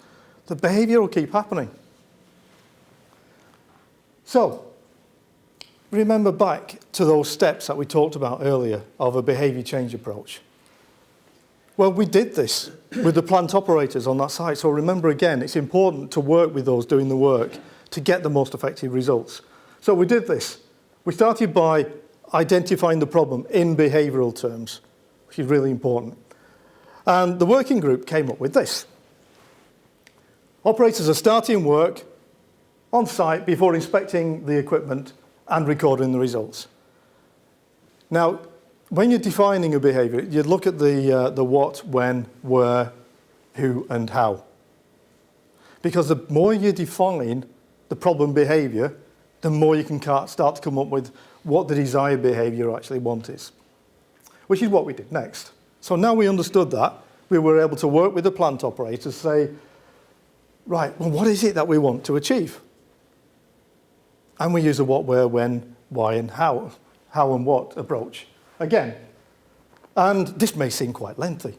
the behaviour will keep happening. So, remember back to those steps that we talked about earlier of a behaviour change approach. Well, we did this with the plant operators on that site. So remember again, it's important to work with those doing the work to get the most effective results. So we did this. We started by identifying the problem in behavioural terms, which is really important. And the working group came up with this. Operators are starting work on site before inspecting the equipment and recording the results. Now, when you're defining a behaviour, you look at the what, when, where, who, and how. Because the more you define the problem behaviour, the more you can start to come up with what the desired behaviour you actually want is, which is what we did next. So now we understood that, we were able to work with the plant operators to say, right, well, what is it that we want to achieve? And we use a what, where, when, why, and how and what approach again. And this may seem quite lengthy,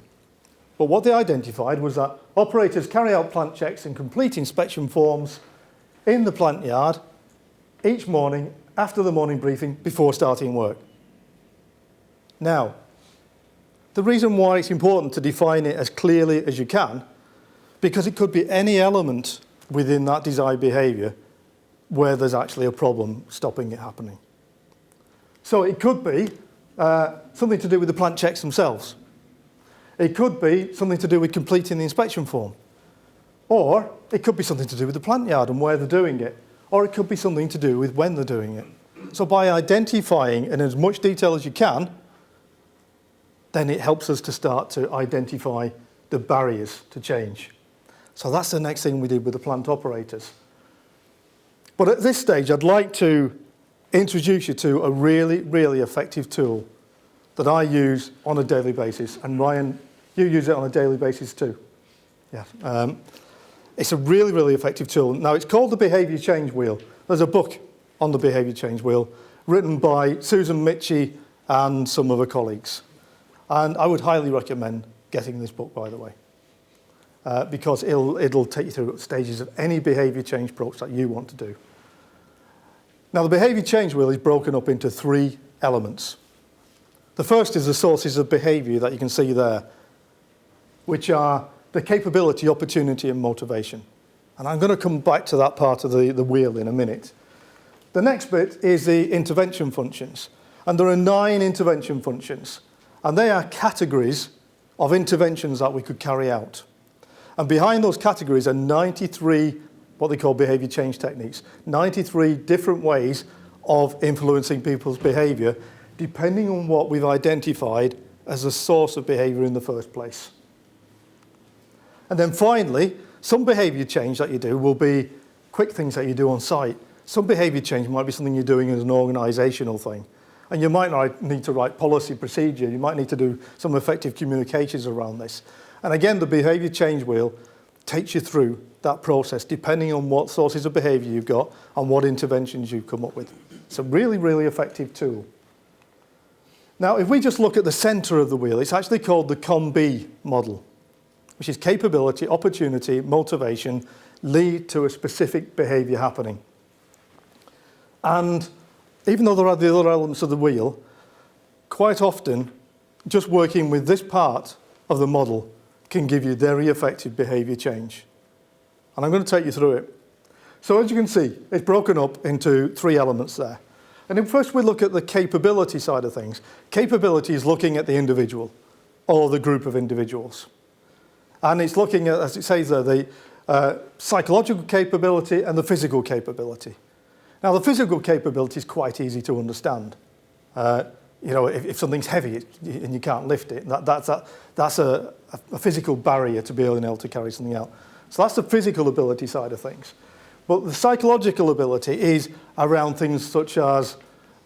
but what they identified was that operators carry out plant checks and complete inspection forms in the plant yard each morning after the morning briefing before starting work. Now, the reason why it's important to define it as clearly as you can, because it could be any element within that desired behaviour where there's actually a problem stopping it happening. So it could be something to do with the plant checks themselves. It could be something to do with completing the inspection form. Or it could be something to do with the plant yard and where they're doing it. Or it could be something to do with when they're doing it. So by identifying in as much detail as you can, then it helps us to start to identify the barriers to change. So that's the next thing we did with the plant operators. But at this stage, I'd like to introduce you to a really, really effective tool that I use on a daily basis. And Ryan, you use it on a daily basis too. Yeah. It's a really, really effective tool. Now, it's called the Behaviour Change Wheel. There's a book on the Behaviour Change Wheel written by Susan Mitchie and some of her colleagues. And I would highly recommend getting this book, by the way, because it'll take you through stages of any behaviour change approach that you want to do. Now, the Behaviour Change Wheel is broken up into 3 elements. The first is the sources of behaviour that you can see there, which are the capability, opportunity, and motivation. And I'm going to come back to that part of the wheel in a minute. The next bit is the intervention functions. And there are 9 intervention functions. And they are categories of interventions that we could carry out. And behind those categories are 93 what they call behaviour change techniques, 93 different ways of influencing people's behaviour, depending on what we've identified as a source of behaviour in the first place. And then finally, some behaviour change that you do will be quick things that you do on site. Some behaviour change might be something you're doing as an organisational thing. And you might need to write policy procedure. You might need to do some effective communications around this. And again, the behaviour change wheel takes you through that process, depending on what sources of behaviour you've got and what interventions you've come up with. It's a really, really effective tool. Now, if we just look at the centre of the wheel, it's actually called the COM-B model, which is capability, opportunity, motivation, lead to a specific behaviour happening. And even though there are the other elements of the wheel, quite often, just working with this part of the model can give you very effective behaviour change. And I'm going to take you through it. So as you can see, it's broken up into 3 elements there. And then first we look at the capability side of things. Capability is looking at the individual or the group of individuals. And it's looking at, as it says there, the psychological capability and the physical capability. Now, the physical capability is quite easy to understand. You know, if something's heavy and you can't lift it, that's a physical barrier to being able to carry something out. So that's the physical ability side of things. But the psychological ability is around things such as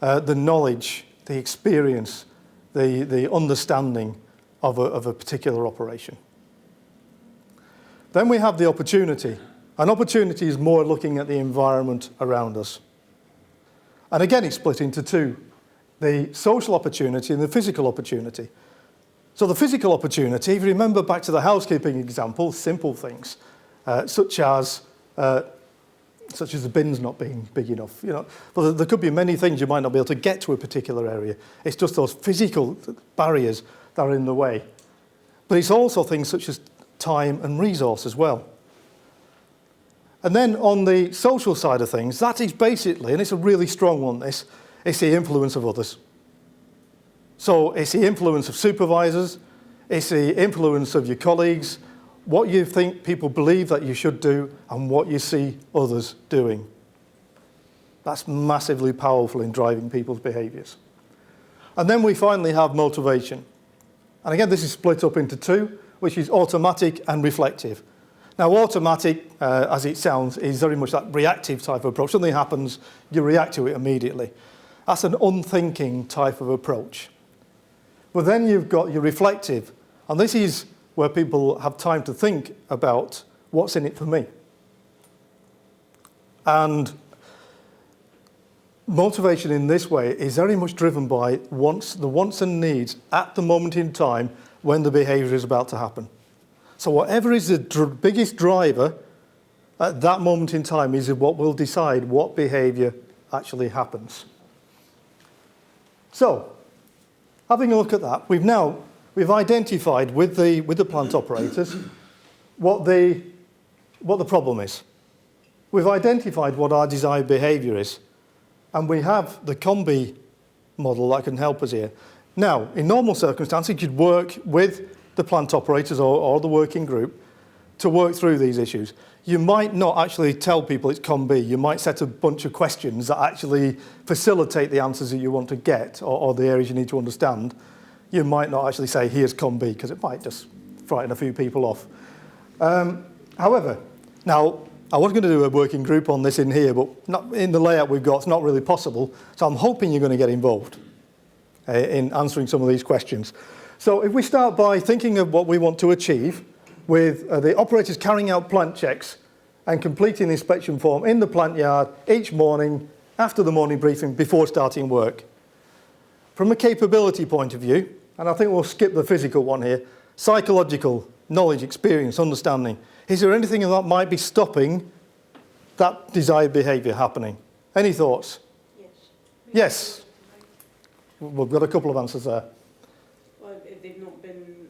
the knowledge, the experience, the understanding of a particular operation. Then we have the opportunity. An opportunity is more looking at the environment around us. And again, it's split into two, the social opportunity and the physical opportunity. So the physical opportunity, if you remember back to the housekeeping example, simple things, such as the bins not being big enough. But there could be many things you might not be able to get to a particular area. It's just those physical barriers that are in the way. But it's also things such as time and resource as well. And then on the social side of things, that is basically, and it's a really strong one, it's the influence of others. So it's the influence of supervisors, it's the influence of your colleagues, what you think people believe that you should do, and what you see others doing. That's massively powerful in driving people's behaviours. And then we finally have motivation. And again, this is split up into two, which is automatic and reflective. Now, automatic, as it sounds, is very much that reactive type of approach. Something happens, you react to it immediately. That's an unthinking type of approach. But then you've got your reflective, and this is where people have time to think about what's in it for me. And motivation in this way is very much driven by the wants and needs at the moment in time when the behaviour is about to happen. So whatever is the biggest driver at that moment in time is what will decide what behaviour actually happens. So, having a look at that, we've identified with the plant operators what the problem is. We've identified what our desired behaviour is, and we have the combi model that can help us here. Now, in normal circumstances, you'd work with the plant operators or the working group to work through these issues. You might not actually tell people it's COM-B. You might set a bunch of questions that actually facilitate the answers that you want to get or the areas you need to understand. You might not actually say, here's COM-B, because it might just frighten a few people off. However, now, I was going to do a working group on this in here, but not in the layout we've got, it's not really possible. So I'm hoping you're going to get involved in answering some of these questions. So if we start by thinking of what we want to achieve with the operators carrying out plant checks and completing the inspection form in the plant yard each morning after the morning briefing before starting work. From a capability point of view, and I think we'll skip the physical one here, psychological, knowledge, experience, understanding. Is there anything that might be stopping that desired behaviour happening? Any thoughts? Yes. Yes. We've got a couple of answers there. Well, if they've not been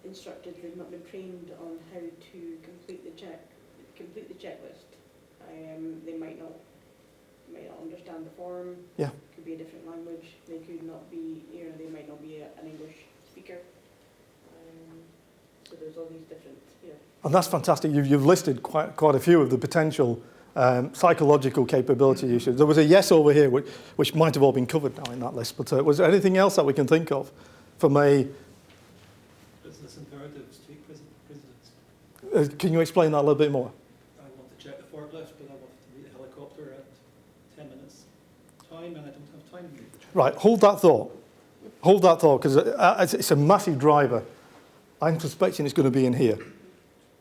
instructed, they've not been trained on how to complete the checklist. They might not understand the form. Yeah. It could be a different language. They could not be, they might not be an English speaker. So there's all these different, And that's fantastic. You've listed quite a few of the potential psychological capability issues. There was a yes over here, which might have all been covered now in that list, but was there anything else that we can think of from a... Business imperatives, street precedents. Can you explain that a little bit more? I want to check the forklift, but I want to meet a helicopter at 10 minutes time, and I don't have time to meet the check. Right, hold that thought. Hold that thought, because it's a massive driver. I'm suspecting it's going to be in here,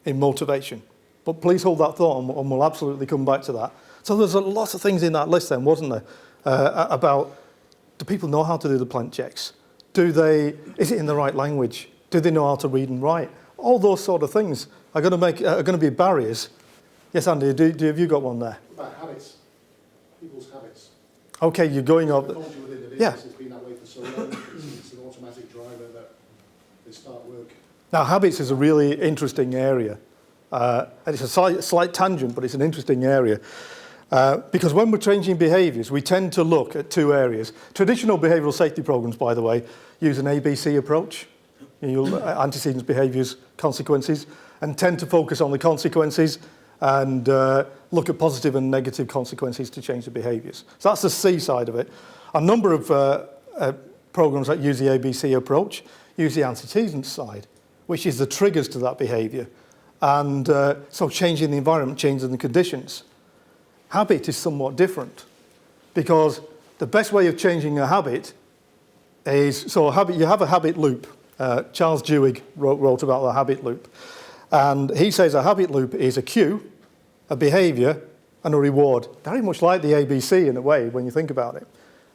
in motivation. But please hold that thought, and we'll absolutely come back to that. So there's a lot of things in that list then, wasn't there, about do people know how to do the plant checks? Is it in the right language? Do they know how to read and write? All those sort of things are going to be barriers. Yes, Andy, have you got one there? About habits, people's habits. Okay, you're going up. Yeah. It's been that way for so long. It's an automatic driver that they start work. Now, habits is a really interesting area. And it's a slight tangent, but it's an interesting area. Because when we're changing behaviours, we tend to look at two areas. Traditional behavioural safety programs, by the way, use an ABC approach. Antecedents, behaviours, consequences, and tend to focus on the consequences and look at positive and negative consequences to change the behaviours. So that's the C side of it. A number of programs that use the ABC approach use the antecedents side, which is the triggers to that behaviour. And so changing the environment, changing the conditions. Habit is somewhat different. because the best way of changing a habit is, so you have a habit loop. Charles Duhigg wrote about the habit loop. And he says a habit loop is a cue, a behaviour, and a reward. Very much like the ABC in a way when you think about it,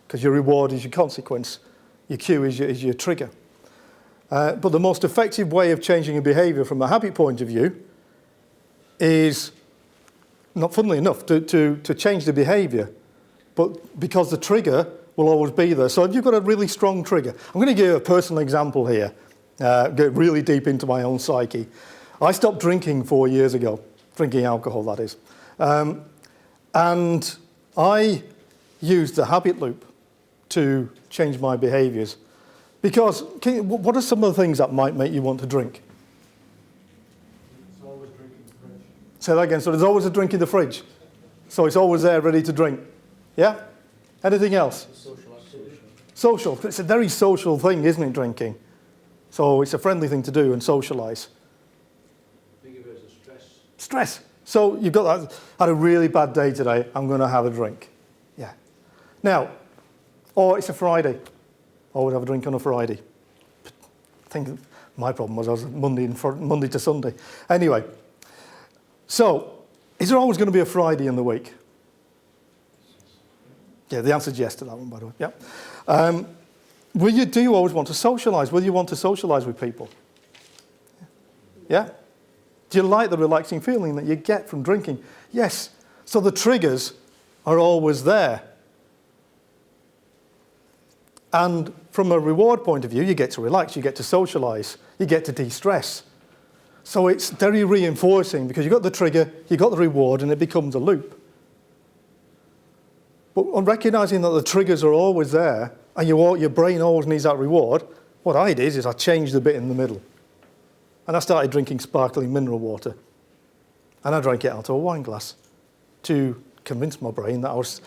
because your reward is your consequence, your cue is your trigger. But the most effective way of changing a behaviour from a habit point of view is, not funnily enough, to change the behaviour, but because the trigger will always be there. So if you've got a really strong trigger, I'm going to give you a personal example here, get really deep into my own psyche. I stopped drinking 4 years ago, drinking alcohol that is. And I used the habit loop to change my behaviours. Because, what are some of the things that might make you want to drink? It's always drinking the fridge. Say that again. So there's always a drink in the fridge. So it's always there, ready to drink. Yeah? Anything else? Social activity. Social. It's a very social thing, isn't it, drinking? So it's a friendly thing to do and socialise. Think of it as a stress. Stress. So you've got that. Had a really bad day today. I'm going to have a drink. Yeah. Now, or it's a Friday. I would have a drink on a Friday. I think my problem was I was Monday to Sunday. Anyway, so is there always going to be a Friday in the week? Yeah, the answer is yes to that one, by the way. Yeah. Do you always want to socialise? Will you want to socialise with people? Yeah? Do you like the relaxing feeling that you get from drinking? Yes. So the triggers are always there. And from a reward point of view, you get to relax, you get to socialise, you get to de-stress. So it's very reinforcing because you've got the trigger, you've got the reward, and it becomes a loop. But on recognising that the triggers are always there, and your brain always needs that reward, what I did is I changed the bit in the middle. And I started drinking sparkling mineral water. And I drank it out of a wine glass to convince my brain that I was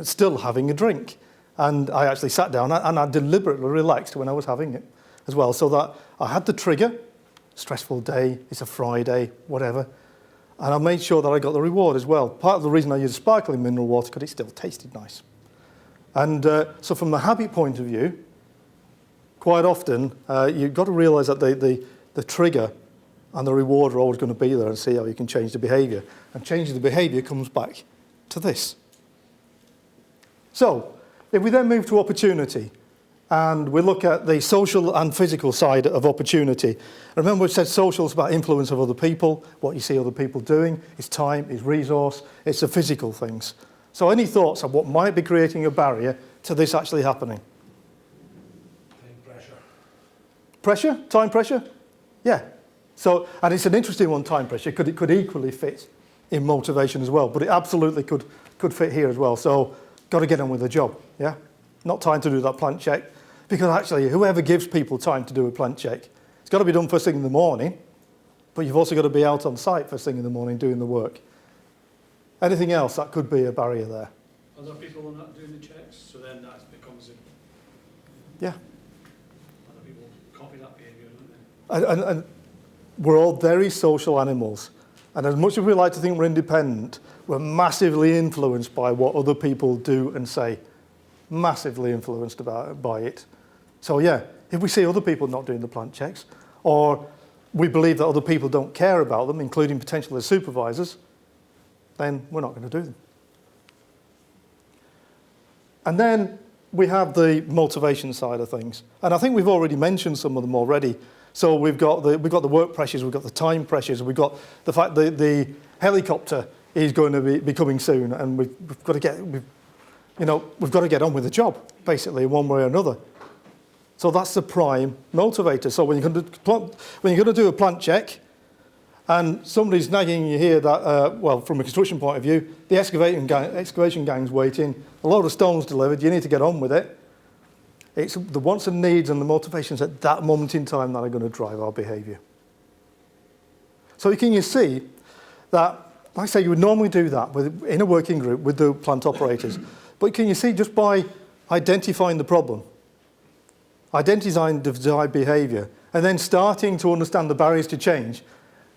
still having a drink. And I actually sat down and I deliberately relaxed when I was having it as well, so that I had the trigger, stressful day, it's a Friday, whatever, and I made sure that I got the reward as well. Part of the reason I used sparkling mineral water because it still tasted nice. And so from a habit point of view, quite often you've got to realise that the trigger and the reward are always going to be there, and see how you can change the behaviour. And changing the behaviour comes back to this. So, if we then move to opportunity, and we look at the social and physical side of opportunity. Remember we said social is about influence of other people, what you see other people doing, it's time, it's resource, it's the physical things. So any thoughts on what might be creating a barrier to this actually happening? Time pressure. Pressure? Time pressure? Yeah. So, and it's an interesting one, time pressure, because it could equally fit in motivation as well, but it absolutely could fit here as well. So, got to get on with the job, yeah? Not time to do that plant check, because actually whoever gives people time to do a plant check, it's got to be done first thing in the morning, but you've also got to be out on site first thing in the morning doing the work. Anything else that could be a barrier there? Other people are not doing the checks, so then that becomes a... Yeah. Other people copy that behaviour, don't they? And we're all very social animals, and as much as we like to think we're independent, we're massively influenced by what other people do and say. Massively influenced by it. So yeah, if we see other people not doing the plant checks, or we believe that other people don't care about them, including potentially supervisors, then we're not going to do them. And then we have the motivation side of things. And I think we've already mentioned some of them already. So we've got the work pressures, we've got the time pressures, we've got the fact that the helicopter is going to be coming soon, and we've got to get on with the job, basically, one way or another. So that's the prime motivator. So when you're going to do a plant check, and somebody's nagging you here that, well, from a construction point of view, the excavation gang's waiting, a load of stones delivered, you need to get on with it. It's the wants and needs and the motivations at that moment in time that are going to drive our behaviour. So can you see that, like I say, you would normally do that in a working group with the plant operators. But can you see, just by identifying the problem, identifying the desired behaviour, and then starting to understand the barriers to change,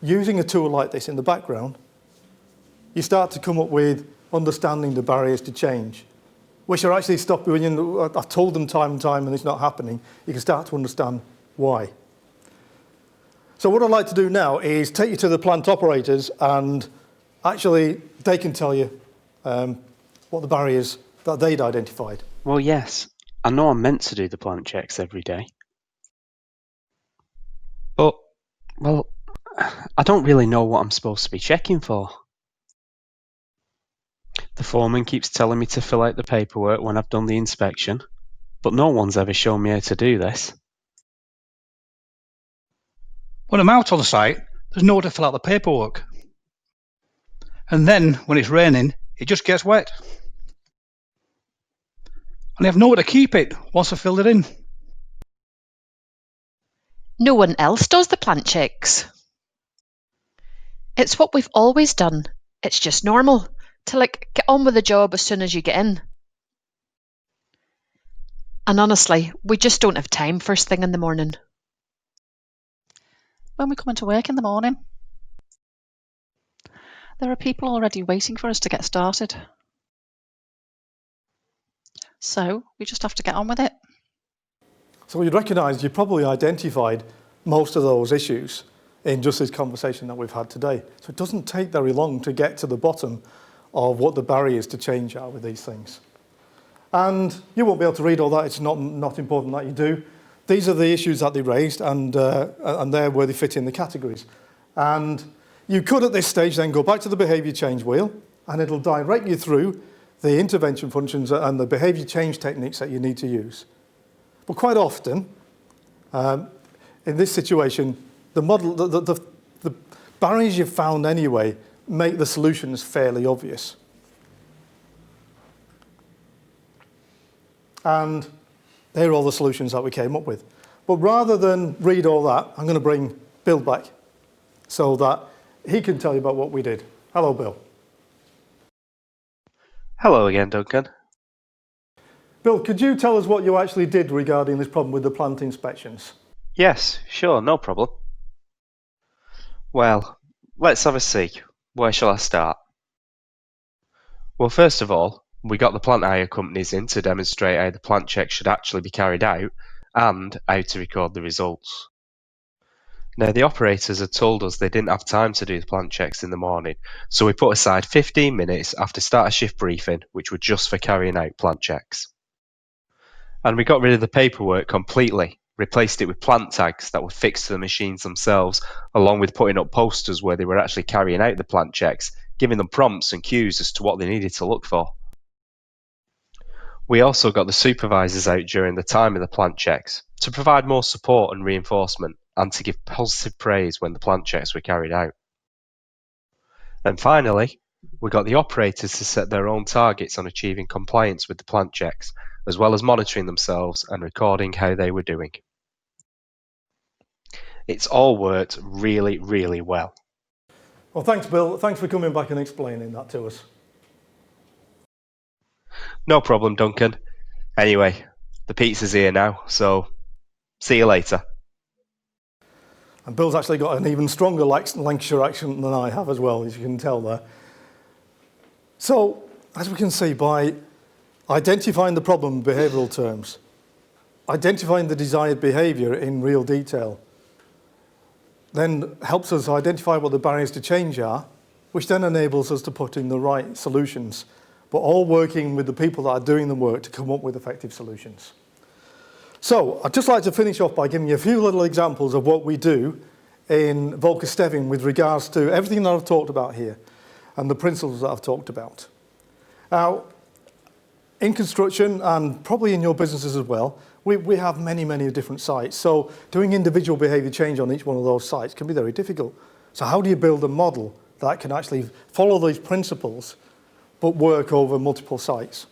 using a tool like this in the background, you start to come up with understanding the barriers to change. which are actually stopping, when I've told them time and time and it's not happening, you can start to understand why. So what I'd like to do now is take you to the plant operators, and actually they can tell you what the barriers that they'd identified. Well, yes, I know I'm meant to do the plant checks every day. But, well, I don't really know what I'm supposed to be checking for. The foreman keeps telling me to fill out the paperwork when I've done the inspection, but no one's ever shown me how to do this. When I'm out on site, there's nowhere to fill out the paperwork. And then, when it's raining, it just gets wet. And I have nowhere to keep it once I've filled it in. No one else does the plant checks. It's what we've always done. It's just normal to get on with the job as soon as you get in. And honestly, we just don't have time first thing in the morning. When we come into work in the morning, there are people already waiting for us to get started. So we just have to get on with it. So you'd recognise you probably identified most of those issues in just this conversation that we've had today. So it doesn't take very long to get to the bottom of what the barriers to change are with these things. And you won't be able to read all that. It's not important that you do. These are the issues that they raised, and they're where they fit in the categories. And you could at this stage then go back to the behaviour change wheel, and it'll direct you through the intervention functions and the behaviour change techniques that you need to use. But quite often, in this situation, the barriers you've found anyway make the solutions fairly obvious. And here are all the solutions that we came up with. But rather than read all that, I'm going to bring Bill back so that he can tell you about what we did. Hello, Bill. Hello again, Duncan. Bill, could you tell us what you actually did regarding this problem with the plant inspections? Yes, sure, no problem. Well, let's have a see. Where shall I start? Well, first of all, we got the plant hire companies in to demonstrate how the plant check should actually be carried out and how to record the results. Now, the operators had told us they didn't have time to do the plant checks in the morning, so we put aside 15 minutes after start of shift briefing, which were just for carrying out plant checks. And we got rid of the paperwork completely, replaced it with plant tags that were fixed to the machines themselves, along with putting up posters where they were actually carrying out the plant checks, giving them prompts and cues as to what they needed to look for. We also got the supervisors out during the time of the plant checks to provide more support and reinforcement, and to give positive praise when the plant checks were carried out. And finally, we got the operators to set their own targets on achieving compliance with the plant checks, as well as monitoring themselves and recording how they were doing. It's all worked really, really well. Well, thanks, Bill. Thanks for coming back and explaining that to us. No problem, Duncan. Anyway, the pizza's here now, so see you later. And Bill's actually got an even stronger Lancashire accent than I have as well, as you can tell there. So, as we can see, by identifying the problem in behavioural terms, identifying the desired behaviour in real detail, then helps us identify what the barriers to change are, which then enables us to put in the right solutions, but all working with the people that are doing the work to come up with effective solutions. So, I'd just like to finish off by giving you a few little examples of what we do in VolkerStevin with regards to everything that I've talked about here and the principles that I've talked about. Now, in construction and probably in your businesses as well, we have many, many different sites. So doing individual behaviour change on each one of those sites can be very difficult. So how do you build a model that can actually follow these principles but work over multiple sites?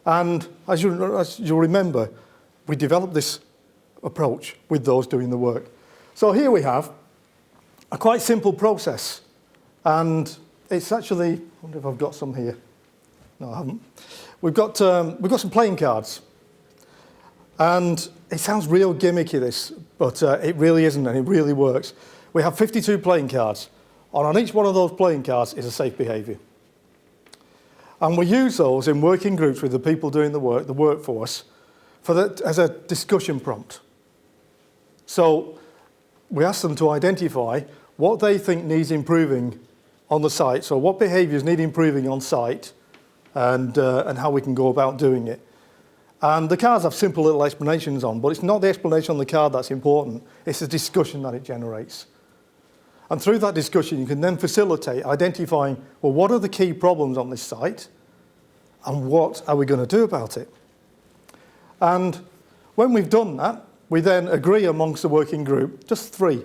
And as you remember, we developed this approach with those doing the work. So here we have a quite simple process. And it's actually, I wonder if I've got some here. No, I haven't. We've got some playing cards. And it sounds real gimmicky, this, but it really isn't, and it really works. We have 52 playing cards. And on each one of those playing cards is a safe behaviour. And we use those in working groups with the people doing the work, the workforce, as a discussion prompt. So we ask them to identify what they think needs improving on the site, so what behaviours need improving on site, and how we can go about doing it. And the cards have simple little explanations on, but it's not the explanation on the card that's important, it's the discussion that it generates. And through that discussion, you can then facilitate identifying, well, what are the key problems on this site, and what are we going to do about it? And when we've done that, we then agree amongst the working group, just three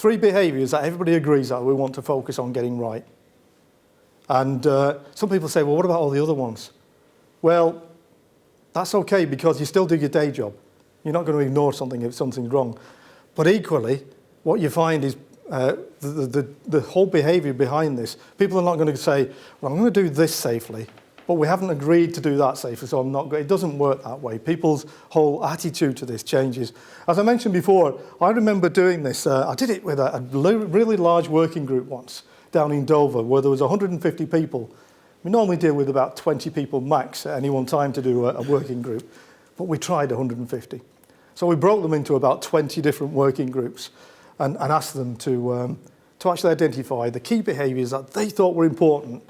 behaviours that everybody agrees that we want to focus on getting right. And some people say, well, what about all the other ones? Well, that's okay, because you still do your day job. You're not going to ignore something if something's wrong. But equally, what you find is the whole behaviour behind this, people are not going to say, well, I'm going to do this safely, but we haven't agreed to do that safely, so I'm not going. It doesn't work that way. People's whole attitude to this changes. As I mentioned before, I remember doing this. I did it with a really large working group once down in Dover, where there was 150 people. We normally deal with about 20 people max at any one time to do a working group, but we tried 150. So we broke them into about 20 different working groups and asked them to actually identify the key behaviours that they thought were important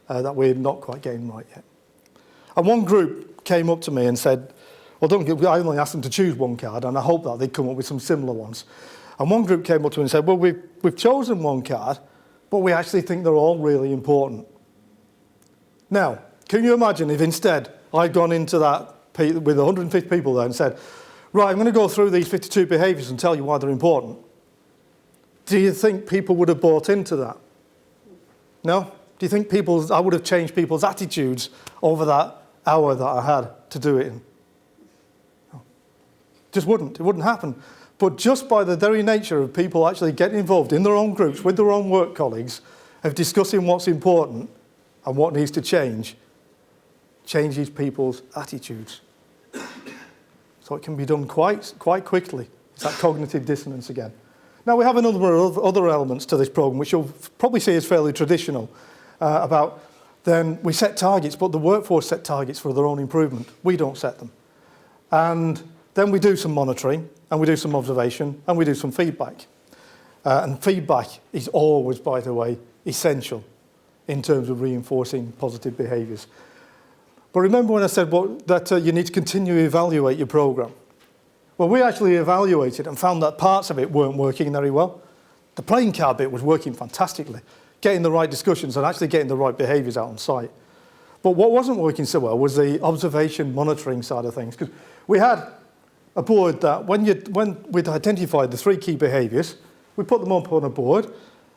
that we're not quite getting right yet. And one group came up to me and said, well, I only asked them to choose one card, and I hope that they'd come up with some similar ones. And one group came up to me and said, well, we've chosen one card, but we actually think they're all really important. Now, can you imagine if instead I'd gone into that with 150 people there and said, right, I'm going to go through these 52 behaviours and tell you why they're important. Do you think people would have bought into that? No? Do you think I would have changed people's attitudes over that hour that I had to do it in? No. Just wouldn't. It wouldn't happen. But just by the very nature of people actually getting involved in their own groups with their own work colleagues, of discussing what's important and what needs to change, changes people's attitudes. So it can be done quite quickly. It's that cognitive dissonance again. Now we have a number of other elements to this programme, which you'll probably see as fairly traditional, about then we set targets, but the workforce set targets for their own improvement. We don't set them. And then we do some monitoring, and we do some observation, and we do some feedback. And feedback is always, by the way, essential in terms of reinforcing positive behaviours. But remember when I said that you need to continue to evaluate your programme? Well, we actually evaluated and found that parts of it weren't working very well. The playing card bit was working fantastically, getting the right discussions and actually getting the right behaviours out on site. But what wasn't working so well was the observation monitoring side of things, because we had a board that when we'd identified the three key behaviours, we put them up on a board.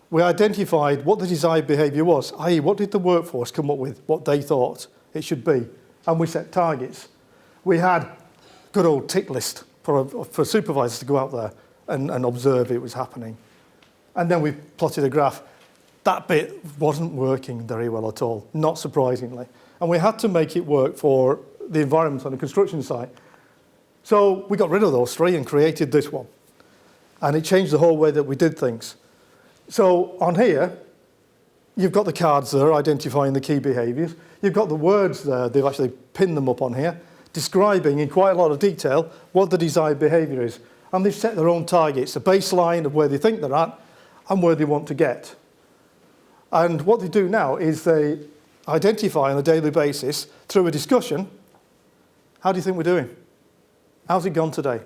We identified what the desired behaviour was, i.e. what did the workforce come up with, what they thought it should be, and we set targets. We had a good old tick list for supervisors to go out there and observe it was happening. And then we plotted a graph. That bit wasn't working very well at all, not surprisingly. And we had to make it work for the environment on the construction site. So we got rid of those three and created this one. And it changed the whole way that we did things. So on here, you've got the cards there identifying the key behaviours. You've got the words there, they've actually pinned them up on here, describing in quite a lot of detail what the desired behaviour is. And they've set their own targets, a baseline of where they think they're at and where they want to get. And what they do now is they identify on a daily basis through a discussion, how do you think we're doing? How's it gone today?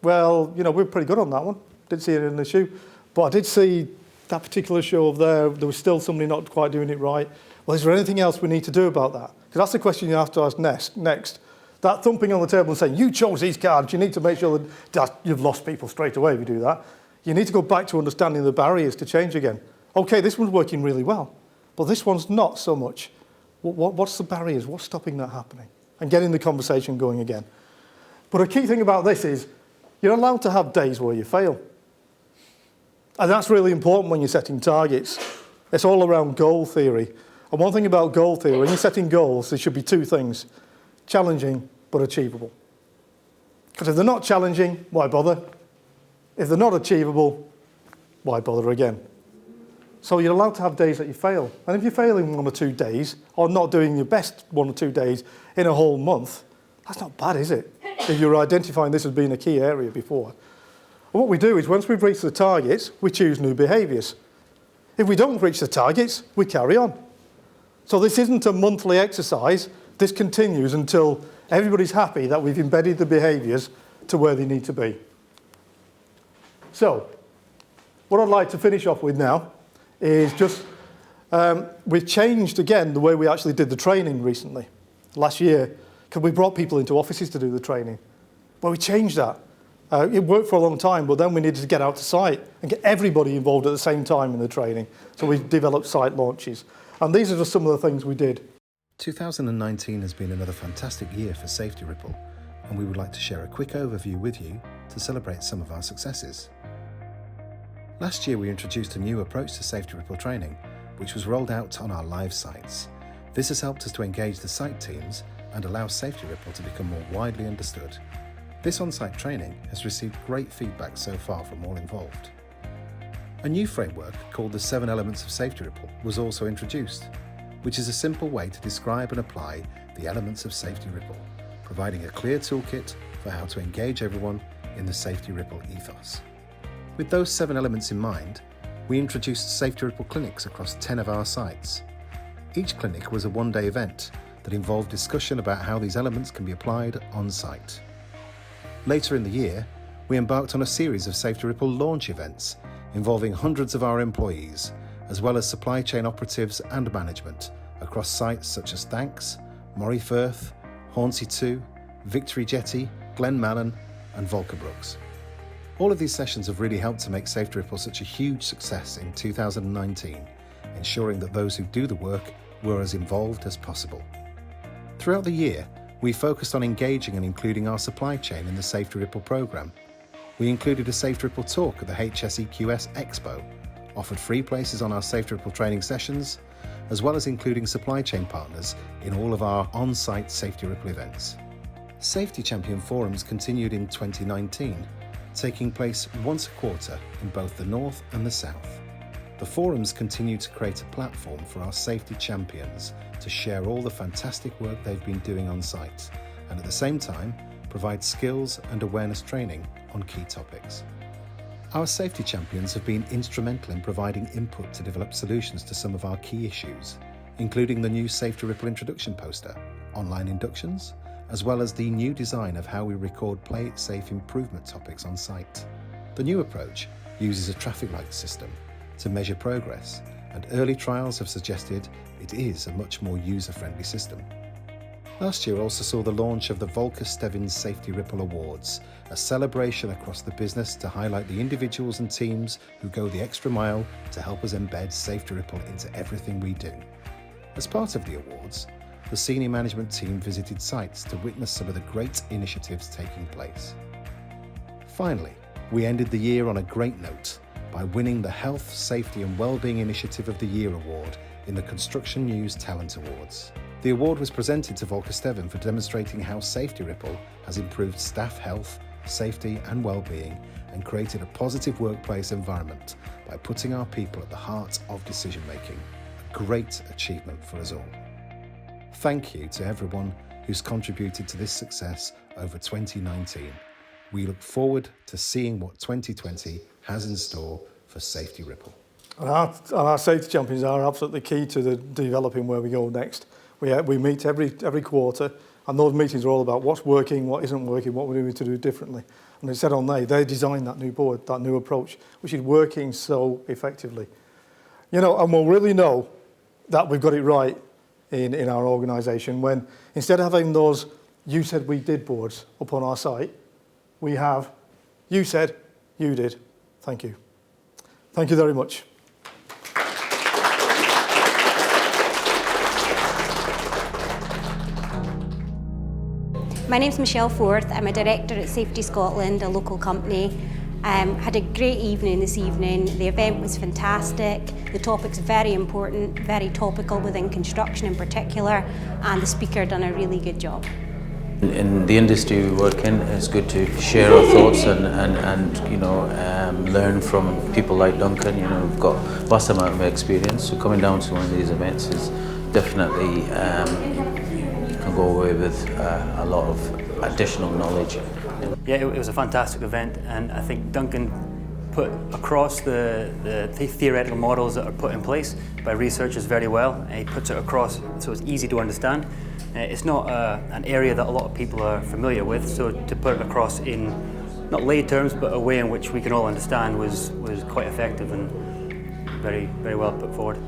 Well, we're pretty good on that one. Didn't see it in the shoe. But I did see that particular show of there was still somebody not quite doing it right. Well, is there anything else we need to do about that? Because that's the question you have to ask next. That thumping on the table and saying, you chose these cards, you need to make sure that you've lost people straight away if you do that. You need to go back to understanding the barriers to change again. Okay, this one's working really well, but this one's not so much. What's the barriers? What's stopping that happening? And getting the conversation going again. But a key thing about this is you're allowed to have days where you fail. And that's really important when you're setting targets. It's all around goal theory. And one thing about goal theory, when you're setting goals, there should be two things. Challenging, but achievable. Because if they're not challenging, why bother? If they're not achievable, why bother again? So you're allowed to have days that you fail. And if you're failing 1 or 2 days, or not doing your best 1 or 2 days in a whole month, that's not bad, is it? If you're identifying this as being a key area before. And what we do is once we've reached the targets, we choose new behaviours. If we don't reach the targets, we carry on. So this isn't a monthly exercise. This continues until everybody's happy that we've embedded the behaviours to where they need to be. So, what I'd like to finish off with now is just, we've changed again the way we actually did the training recently. Last year, because we brought people into offices to do the training. Well, we changed that. It worked for a long time, but then we needed to get out to site and get everybody involved at the same time in the training. So we developed site launches. And these are just some of the things we did. 2019 has been another fantastic year for Safety Ripple, and we would like to share a quick overview with you to celebrate some of our successes. Last year we introduced a new approach to Safety Ripple training, which was rolled out on our live sites. This has helped us to engage the site teams and allow Safety Ripple to become more widely understood. This on-site training has received great feedback so far from all involved. A new framework called the 7 Elements of Safety Ripple was also introduced, which is a simple way to describe and apply the elements of Safety Ripple, providing a clear toolkit for how to engage everyone in the Safety Ripple ethos. With those 7 elements in mind, we introduced Safety Ripple clinics across 10 of our sites. Each clinic was a one-day event that involved discussion about how these elements can be applied on-site. Later in the year, we embarked on a series of Safety Ripple launch events involving hundreds of our employees, as well as supply chain operatives and management across sites such as Thanks, Moray Firth, Hornsey 2, Victory Jetty, Glenmallan and Volkerbrooks. All of these sessions have really helped to make Safety Ripple such a huge success in 2019, ensuring that those who do the work were as involved as possible. Throughout the year, we focused on engaging and including our supply chain in the Safety Ripple programme. We included a Safety Ripple talk at the HSEQ Expo, offered free places on our Safety Ripple training sessions, as well as including supply chain partners in all of our on-site Safety Ripple events. Safety Champion Forums continued in 2019, taking place once a quarter in both the North and the South. The forums continue to create a platform for our safety champions to share all the fantastic work they've been doing on site, and at the same time provide skills and awareness training on key topics. Our safety champions have been instrumental in providing input to develop solutions to some of our key issues, including the new Safety Ripple introduction poster, online inductions, as well as the new design of how we record play it safe improvement topics on site. The new approach uses a traffic light system to measure progress, and early trials have suggested it is a much more user-friendly system. Last year also saw the launch of the VolkerStevin Safety Ripple Awards, a celebration across the business to highlight the individuals and teams who go the extra mile to help us embed Safety Ripple into everything we do. As part of the awards, the senior management team visited sites to witness some of the great initiatives taking place. Finally, we ended the year on a great note by winning the Health, Safety and Wellbeing Initiative of the Year award in the Construction News Talent Awards. The award was presented to VolkerStevin for demonstrating how Safety Ripple has improved staff health, safety and well-being and created a positive workplace environment by putting our people at the heart of decision-making. A great achievement for us all. Thank you to everyone who's contributed to this success over 2019. We look forward to seeing what 2020 has in store for Safety Ripple. And our safety champions are absolutely key to the developing where we go next. We meet every quarter, and those meetings are all about what's working, what isn't working, what we need to do differently. And it said on there, they designed that new board, that new approach, which is working so effectively. You know, and we'll really know that we've got it right in our organisation when instead of having those you said we did boards up on our site, we have you said, you did. Thank you. Thank you very much. My name's Michelle Forth. I'm a director at Safety Scotland, a local company. Had a great evening this evening. The event was fantastic. The topic's very important, very topical within construction in particular, and the speaker done a really good job. In the industry we work in, it's good to share our thoughts and learn from people like Duncan. We've got a vast amount of experience, so coming down to one of these events is definitely you can go away with a lot of additional knowledge. Yeah, it was a fantastic event, and I think Duncan put across the theoretical models that are put in place by researchers very well. He puts it across so it's easy to understand. It's not an area that a lot of people are familiar with, so to put it across in not lay terms but a way in which we can all understand was quite effective and very, very well put forward.